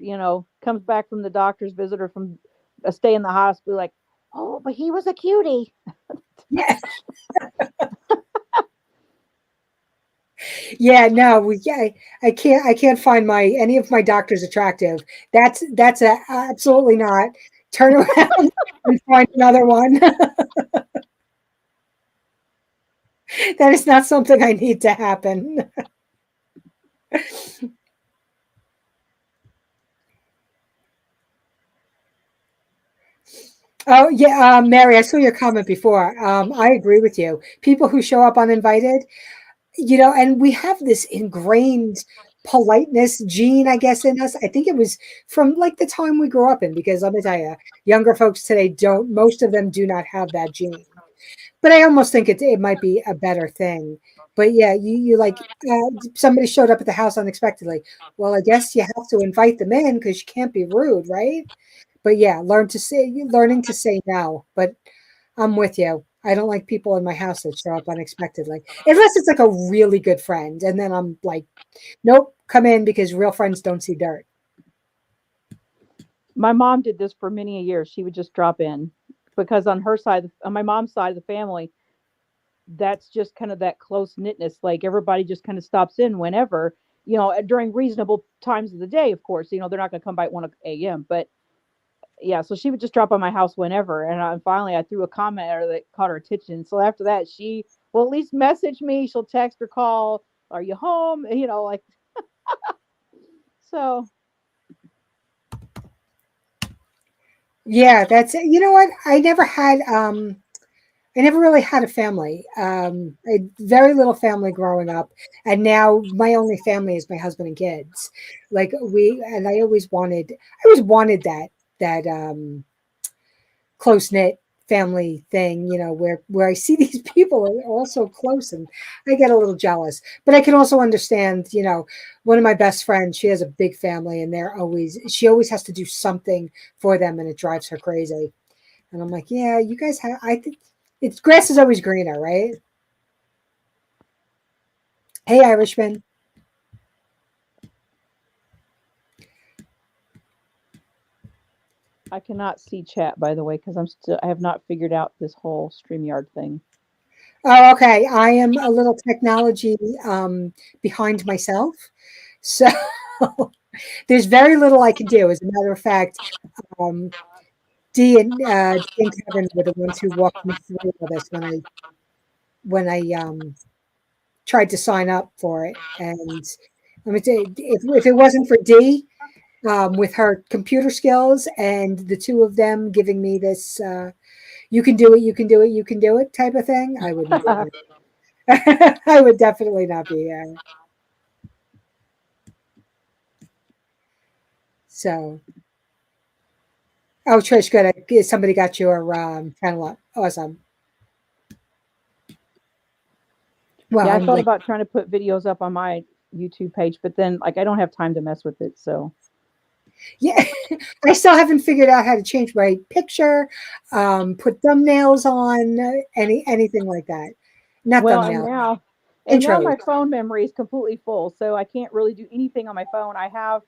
comes back from the doctor's visit or from a stay in the hospital, like, oh, but he was a cutie. Yeah, yeah, no, I can't find my any of my doctors attractive. Absolutely not. Turn around and find another one. That is not something I need to happen. Oh yeah, Mary, I saw your comment before. I agree with you. People who show up uninvited, you know, and we have this ingrained politeness gene, I guess, in us. I think it was from like the time we grew up in, because let me tell you, younger folks today don't, most of them do not have that gene. But I almost think it might be a better thing. But yeah, you like somebody showed up at the house unexpectedly. Well, I guess you have to invite them in because you can't be rude, right? But yeah, learning to say no. But I'm with you. I don't like people in my house that show up unexpectedly, unless it's like a really good friend, and then I'm like, nope, come in because real friends don't see dirt. My mom did this for many years. She would just drop in because on my mom's side of the family, that's just kind of that close knitness. Like everybody just kind of stops in whenever, during reasonable times of the day. Of course, they're not going to come by at 1 a.m. But yeah, so she would just drop by my house whenever. And finally, I threw a comment at her that caught her attention. So after that, she will at least message me. She'll text or call. Are you home? Like so. Yeah, that's it. You know what? I never had I never really had a family. I had very little family growing up, and now my only family is my husband and kids. Like and I always wanted that close knit family thing, where I see these people are all so close, and I get a little jealous. But I can also understand, one of my best friends, she has a big family, and she always has to do something for them, and it drives her crazy. And I'm like, yeah, you guys have. I think it's grass is always greener, right? Hey, Irishman. I cannot see chat, by the way, because I have not figured out this whole StreamYard thing. Oh, okay. I am a little technology behind myself, so there's very little I can do. As a matter of fact, um, Dee and Kevin were the ones who walked me through all this when I tried to sign up for it. And let me tell you, if it wasn't for Dee, with her computer skills and the two of them giving me this, you can do it, you can do it, you can do it type of thing, I would not be here. I would definitely not be here. So, oh, Trish, good. Somebody got your channel up. Awesome. Well, Yeah, I I'm thought like, about trying to put videos up on my YouTube page, but then like I don't have time to mess with it. So yeah, I still haven't figured out how to change my picture, put thumbnails on, anything like that. Not well, and thumbnails, now intros. my phone memory is completely full, so I can't really do anything on my phone. I have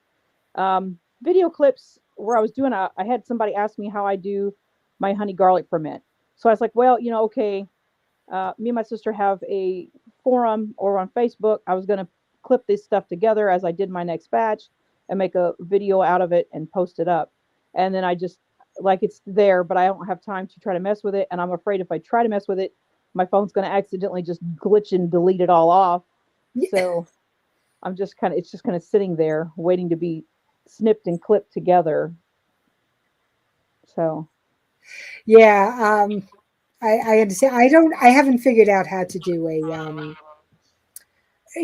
video clips where I had somebody ask me how I do my honey garlic ferment. So I was like, well, okay, me and my sister have a forum or on Facebook. I was going to clip this stuff together as I did my next batch and make a video out of it and post it up. And then I just like it's there, but I don't have time to try to mess with it. And I'm afraid if I try to mess with it, my phone's going to accidentally just glitch and delete it all off. So it's just kind of sitting there waiting to be snipped and clipped together. So Yeah, I understand. I haven't figured out how to do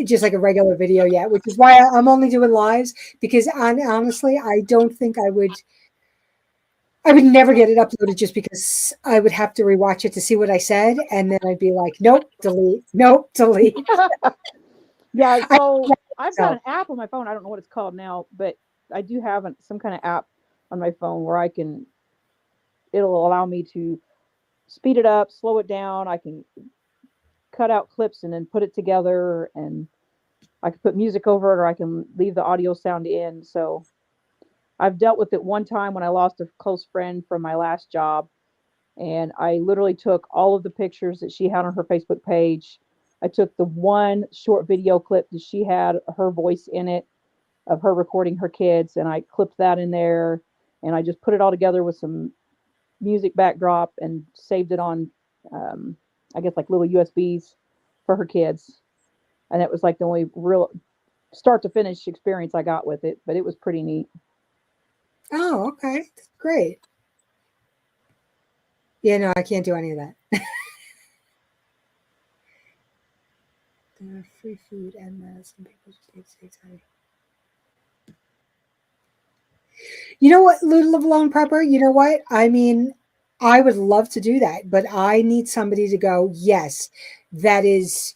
just like a regular video yet, which is why I'm only doing lives, because honestly, I don't think I would never get it uploaded, just because I would have to rewatch it to see what I said, and then I'd be like, nope, delete, nope, delete. yeah, I, so I've got so an app on my phone. I don't know what it's called now, but I do have some kind of app on my phone where it'll allow me to speed it up, slow it down. I can cut out clips and then put it together, and I can put music over it, or I can leave the audio sound in. So I've dealt with it one time when I lost a close friend from my last job. And I literally took all of the pictures that she had on her Facebook page. I took the one short video clip that she had her voice in it of her recording her kids, and I clipped that in there, and I just put it all together with some music backdrop and saved it on, I guess, like little USBs for her kids. And that was like the only real start to finish experience I got with it, but it was pretty neat. oh, okay, great. Yeah, no, I can't do any of that. Free food and some people just say sorry. You know what, Live Alone Prepper? You know what? I mean, I would love to do that, but I need somebody to go, yes, that is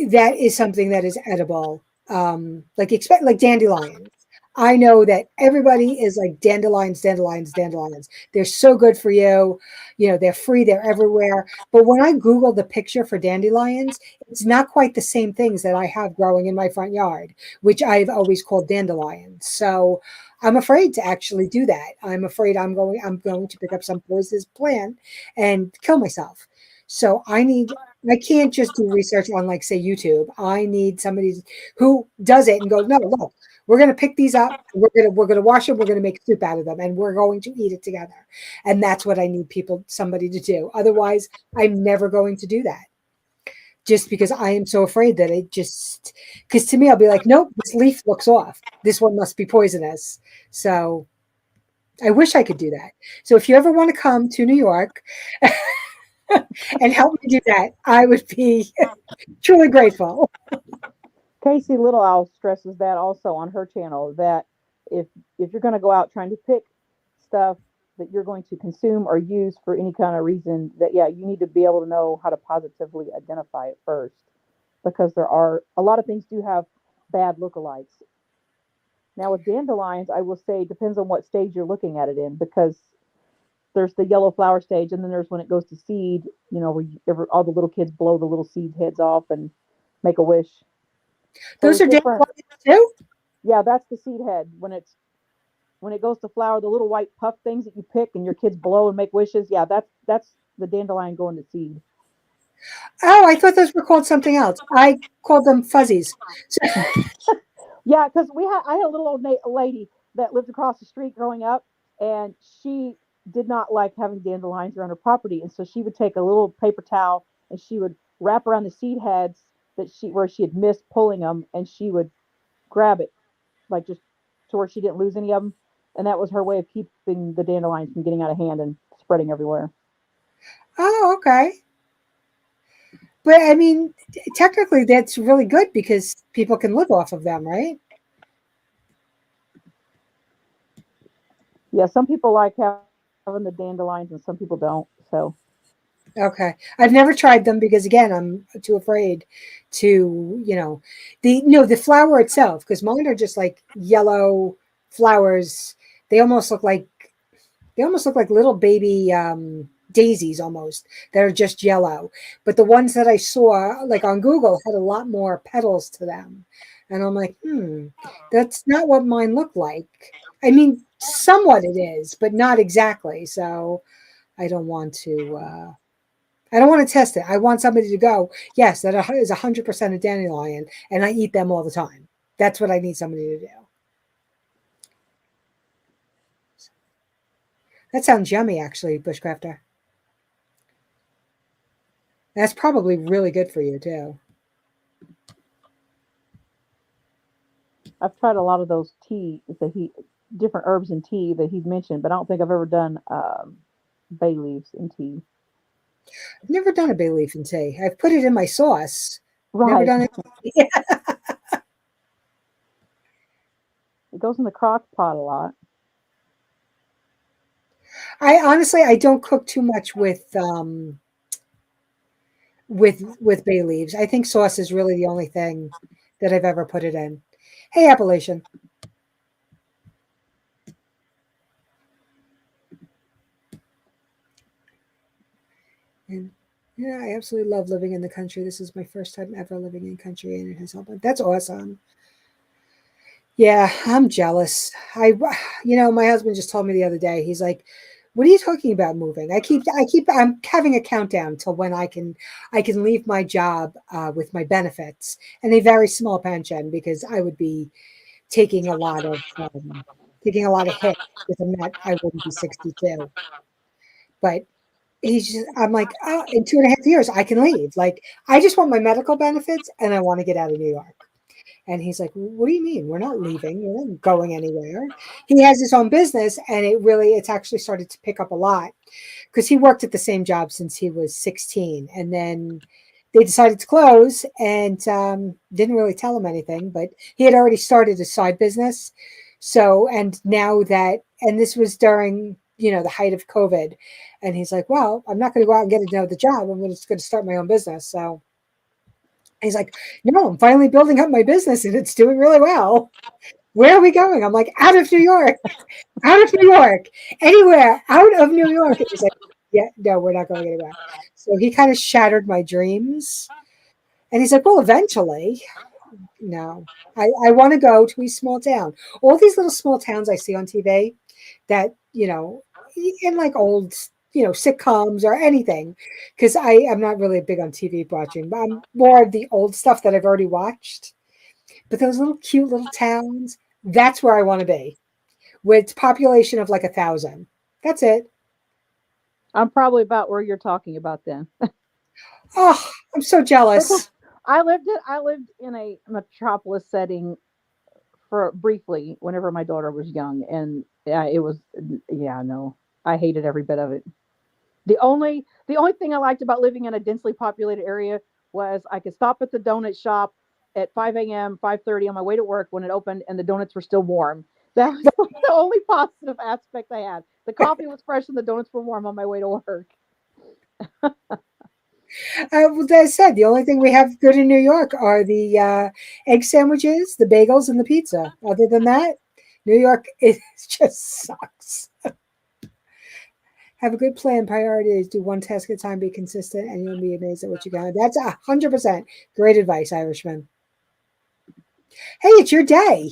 that is something that is edible. Like dandelions. I know that everybody is like dandelions, dandelions, dandelions. They're so good for you. They're free, they're everywhere. But when I Google the picture for dandelions, it's not quite the same things that I have growing in my front yard, which I've always called dandelions. So I'm afraid to actually do that. I'm afraid I'm going to pick up some poisonous plant and kill myself. So I can't just do research on, like, say, YouTube. I need somebody who does it and goes, no, look, we're going to pick these up. We're going to wash them. We're going to make soup out of them, and we're going to eat it together. And that's what I need somebody to do. Otherwise, I'm never going to do that. Just because I am so afraid that because to me, I'll be like, nope, this leaf looks off. This one must be poisonous. So I wish I could do that. So if you ever want to come to New York, and help me do that, I would be truly grateful. Casey Little Owl stresses that also on her channel that if if you're going to go out trying to pick stuff that you're going to consume or use for any kind of reason, that yeah, you need to be able to know how to positively identify it first, because there are a lot of things do have bad lookalikes. Now with dandelions, I will say depends on what stage you're looking at it in, because there's the yellow flower stage, and then there's when it goes to seed. You know, where all the little kids blow the little seed heads off and make a wish. So Those there's are different. dandelions too? Yeah, that's the seed head. When it goes to flower, the little white puff things that you pick and your kids blow and make wishes. Yeah, that's the dandelion going to seed. Oh, I thought those were called something else. I called them fuzzies. So, Yeah, because I had a little old lady that lived across the street growing up, and she did not like having dandelions around her property, and so she would take a little paper towel and she would wrap around the seed heads that she where she had missed pulling them, and she would grab it like just to where she didn't lose any of them, and that was her way of keeping the dandelions from getting out of hand and spreading everywhere. oh, okay. But I mean, technically, that's really good because people can live off of them, right? Yeah, some people like having the dandelions and some people don't. So Okay. I've never tried them because again, I'm too afraid to, the flower itself, because mine are just like yellow flowers. They almost look like they almost look like little baby daisies almost that are just yellow. But the ones that I saw like on Google had a lot more petals to them. And I'm like, that's not what mine look like. I mean, somewhat it is, but not exactly. So I don't want to I don't want to test it. I want somebody to go, yes, that is 100% a dandelion, and I eat them all the time. That's what I need somebody to do. That sounds yummy, actually, Bushcrafter. That's probably really good for you too. I've tried a lot of those different herbs in tea that he's mentioned, but I don't think I've ever done bay leaves in tea. I've never done a bay leaf in tea. I've put it in my sauce. Never Right. done it. It goes in the crock pot a lot. I honestly I don't cook too much with bay leaves. I think sauce is really the only thing that I've ever put it in. Hey, Appalachian. And yeah, I absolutely love living in the country. This is my first time ever living in country, and it has helped. That's awesome. Yeah, I'm jealous. My husband just told me the other day. He's like, "What are you talking about moving?" I'm having a countdown till when I can leave my job with my benefits and a very small pension because I would be taking a lot of taking a lot of hit because I wouldn't be 62. But I'm like, oh, in 2.5 years I can leave. Like, I just want my medical benefits and I want to get out of New York. And he's like, what do you mean? We're not leaving. We're not going anywhere. He has his own business and it's actually started to pick up a lot because he worked at the same job since he was 16. And then they decided to close and didn't really tell him anything, but he had already started a side business. So, and now that, and this was during, the height of COVID. And he's like, well, I'm not going to go out and get another job. I'm just going to start my own business. So he's like, no, I'm finally building up my business and it's doing really well. Where are we going? I'm like, out of New York, out of New York, anywhere out of New York. And he's like, yeah, no, we're not going anywhere. So he kind of shattered my dreams. And he's like, well, eventually, no, I want to go to a small town. All these little small towns I see on TV that, in like old, sitcoms or anything, because I am not really big on TV watching, but I'm more of the old stuff that I've already watched. But those little cute little towns, that's where I want to be with population of like 1,000. That's it. I'm probably about where you're talking about then. Oh, I'm so Because jealous. I lived in a metropolis setting for briefly whenever my daughter was young, and yeah, it was, yeah, no, I hated every bit of it. The only thing I liked about living in a densely populated area was I could stop at the donut shop at 5 a.m., 5:30 on my way to work when it opened and the donuts were still warm. That was the only positive aspect I had. The coffee was fresh and the donuts were warm on my way to work. Well, as I said, the only thing we have good in New York are the egg sandwiches, the bagels, and the pizza. Other than that, New York it just sucks. Have a good plan. Priorities. Do one task at a time. Be consistent, and you'll be amazed at what you got. That's 100% great advice, Irishman. Hey, it's your day.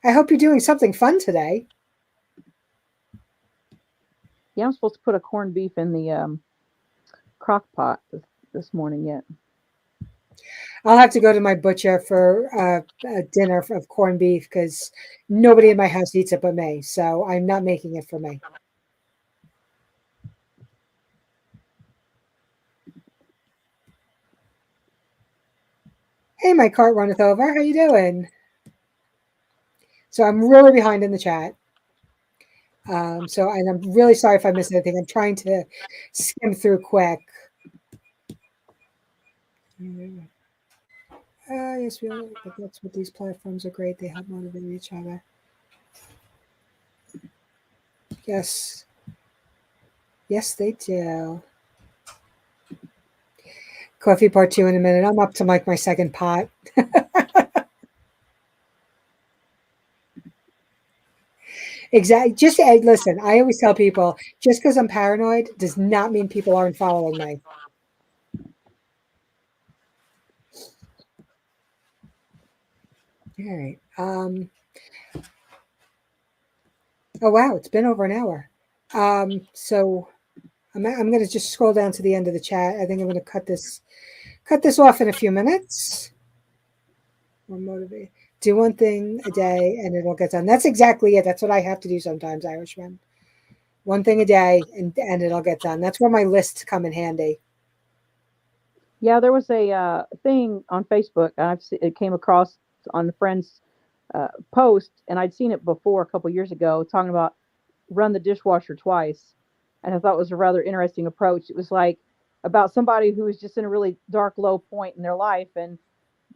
I hope you're doing something fun today. Yeah, I'm supposed to put a corned beef in the crock pot this morning yet. I'll have to go to my butcher for a dinner of corned beef because nobody in my house eats it but me. So I'm not making it for me. Hey, my cart runneth over. How you doing? So I'm really behind in the chat. And I'm really sorry if I missed anything. I'm trying to skim through quick. Yes, we all, but that's what these platforms are great. They help motivate each other. Yes. Yes, they do. Coffee part 2 in a minute. I'm up to like my second pot. Exactly. Just listen, I always tell people just because I'm paranoid does not mean people aren't following me. All right. Oh, wow. It's been over an hour. So I'm going to just scroll down to the end of the chat. I think I'm going to cut this off in a few minutes. More motivated. Do one thing a day and it'll get done. That's exactly it. That's what I have to do sometimes, Irishman. One thing a day and it'll get done. That's where my lists come in handy. Yeah, there was a thing on Facebook. It came across on a friend's post, and I'd seen it before a couple years ago, talking about run the dishwasher twice, and I thought it was a rather interesting approach. It was like about somebody who was just in a really dark, low point in their life, and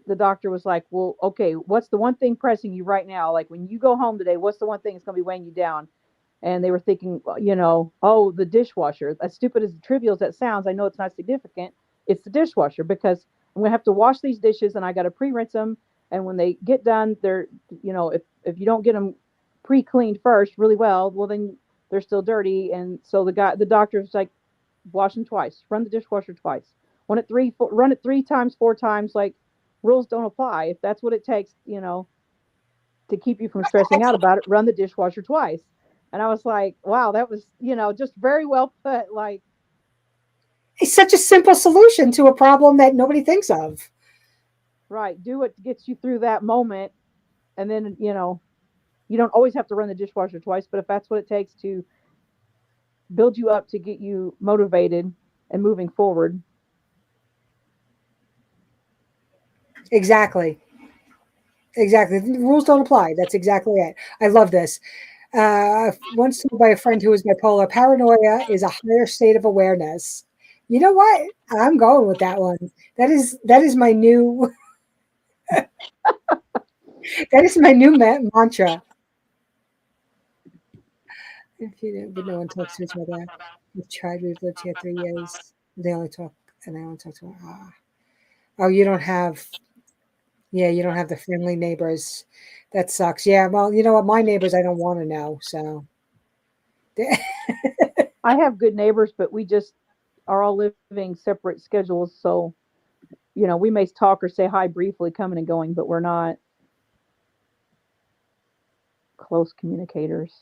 the doctor was like, "Well, okay, what's the one thing pressing you right now? Like when you go home today, what's the one thing that's going to be weighing you down?" And they were thinking, well, oh, the dishwasher. As stupid as trivial as that sounds, I know it's not significant. It's the dishwasher because I'm gonna have to wash these dishes and I got to pre-rinse them. And when they get done, they're, if you don't get them pre-cleaned first really well, then they're still dirty. And so the doctor's like, wash them twice, run the dishwasher twice, run it 3 times, 4 times. Like rules don't apply. If that's what it takes, to keep you from stressing out about it, run the dishwasher twice. And I was like, wow, that was, just very well put. Like, it's such a simple solution to a problem that nobody thinks of. Right. Do what gets you through that moment. And then, you don't always have to run the dishwasher twice, but if that's what it takes to build you up to get you motivated and moving forward. Exactly. Exactly. The rules don't apply. That's exactly it. I love this. Once told by a friend who is bipolar, paranoia is a higher state of awareness. You know what? I'm going with that one. That is my new that is my new mantra. If you didn't, but no one talks to each other. We've tried. We've lived here 3 years. They only talk, and I only talk to. Oh, you don't have. Yeah, you don't have the friendly neighbors. That sucks. Yeah. Well, you know what? My neighbors, I don't want to know. So. I have good neighbors, but we just are all living separate schedules. So, we may talk or say hi briefly coming and going, but we're not close communicators.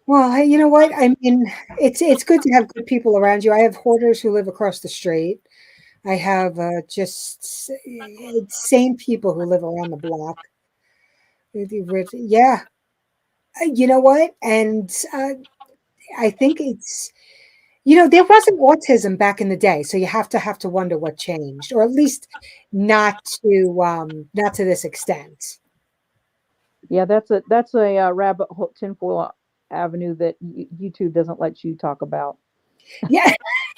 Well, you know what? I mean, it's good to have good people around you. I have hoarders who live across the street. I have just sane people who live around the block. Yeah, you know what? And I think it's there wasn't autism back in the day, so you have to wonder what changed, or at least not to this extent. Yeah, that's a rabbit hole, tinfoil avenue that YouTube doesn't let you talk about. Yeah.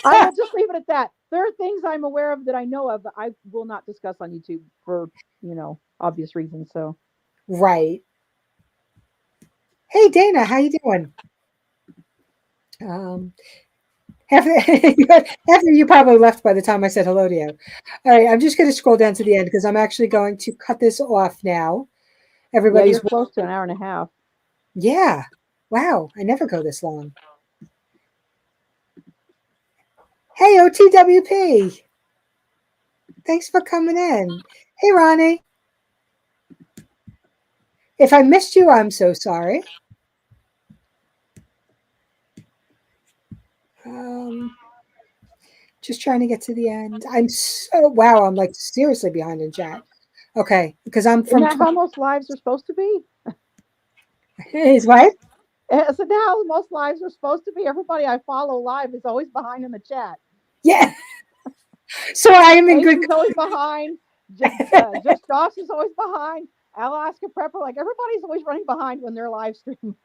I'll just leave it at that. There are things I'm aware of that I know of, but I will not discuss on YouTube for, obvious reasons. So Right. Hey, Dana, how you doing? Um, After, after you probably left by the time I said hello to you. All right, I'm just going to scroll down to the end because I'm actually going to cut this off now. yeah, Everybody's, you're close to an hour and a half. yeah. Wow, I never go this long. Hey, OTWP. Thanks for coming in. Hey, Ronnie. If I missed you, I'm so sorry. Just trying to get to the end. Wow, I'm like seriously behind in chat. Okay, because I'm Isn't from that how most lives are supposed to be? his wife. So now most lives are supposed to be. Everybody I follow live is always behind in the chat. Yeah. So I am in good. Casey's always behind. Just Josh is always behind. Alaska Prepper, like everybody's always running behind when they're live streaming.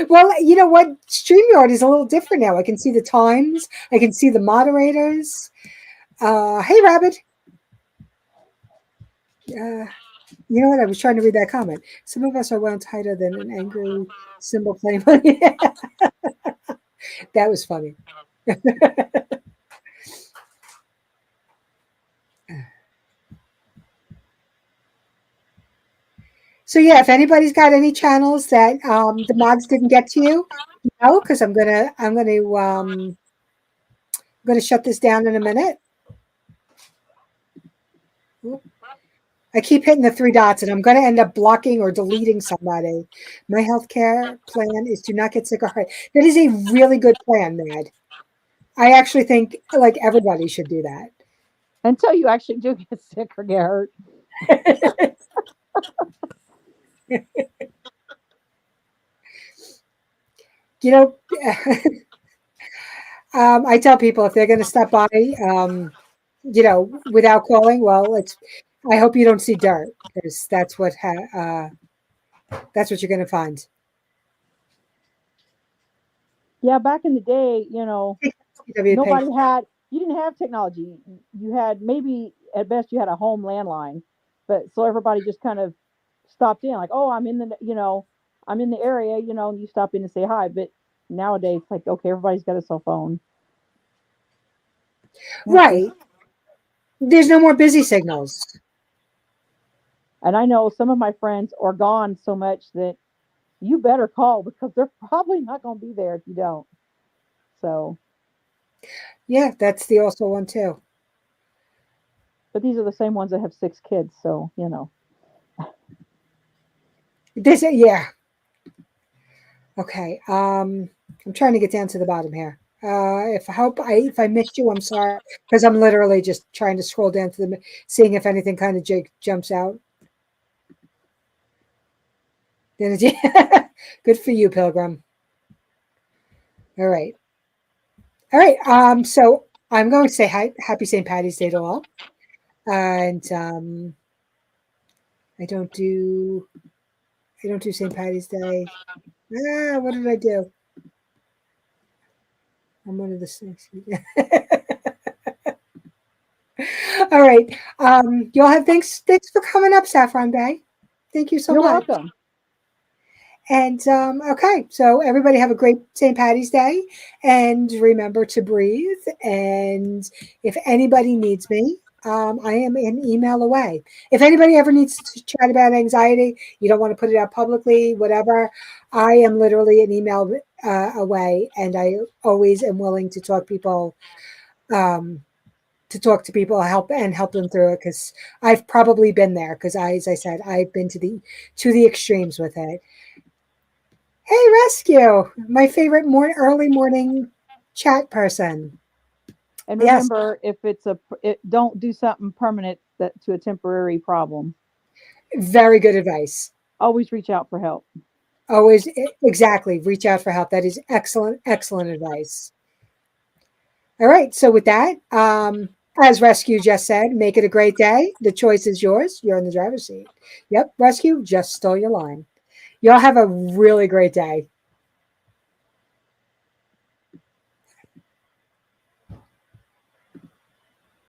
Well, you know what? StreamYard is a little different now. I can see the times. I can see the moderators. Hey, Rabbit. You know what? I was trying to read that comment. Some of us are wound tighter than an angry cymbal playing. That was funny. So yeah, if anybody's got any channels that the mods didn't get to you, because I'm gonna shut this down in a minute. I keep hitting the 3 dots, and I'm gonna end up blocking or deleting somebody. My healthcare plan is to not get sick or hurt. That is a really good plan, Mad. I actually think like everybody should do that. Until you actually do get sick or get hurt. You know, I tell people if they're going to stop by, without calling, well, I hope you don't see dirt because that's what you're going to find. Yeah, back in the day, nobody had. You didn't have technology. You had maybe at best you had a home landline, but so everybody just kind of stopped in, like, oh, I'm in the area, and you stop in and say hi. But nowadays, it's like, okay, everybody's got a cell phone. Right. There's no more busy signals. And I know some of my friends are gone so much that you better call because they're probably not going to be there if you don't. So. Yeah, that's the also one too. But these are the same ones that have 6 kids, so Yeah. Okay. I'm trying to get down to the bottom here. If I missed you, I'm sorry because I'm literally just trying to scroll down to seeing if anything kind of jumps out. Good for you, Pilgrim. All right. So I'm going to say happy St. Patty's Day to all. And I don't do St. Patty's Day. What did I do? I'm one of the 6. All right. Y'all have thanks for coming up, Saffron Bay. Thank you so You're much. welcome. And okay, so everybody have a great St. Patty's Day, and remember to breathe. And if anybody needs me, I am an email away. If anybody ever needs to chat about anxiety, you don't want to put it out publicly, whatever, I am literally an email away, and I always am willing to talk people. To talk to people, help them through it because I've probably been there. Because as I said, I've been to the extremes with it. Hey, Rescue, my favorite early morning chat person. And remember, if don't do something permanent to a temporary problem. Very good advice. Always reach out for help. Always, exactly. Reach out for help. That is excellent advice. All right. So with that, as Rescue just said, make it a great day. The choice is yours. You're in the driver's seat. Yep, Rescue just stole your line. Y'all have a really great day.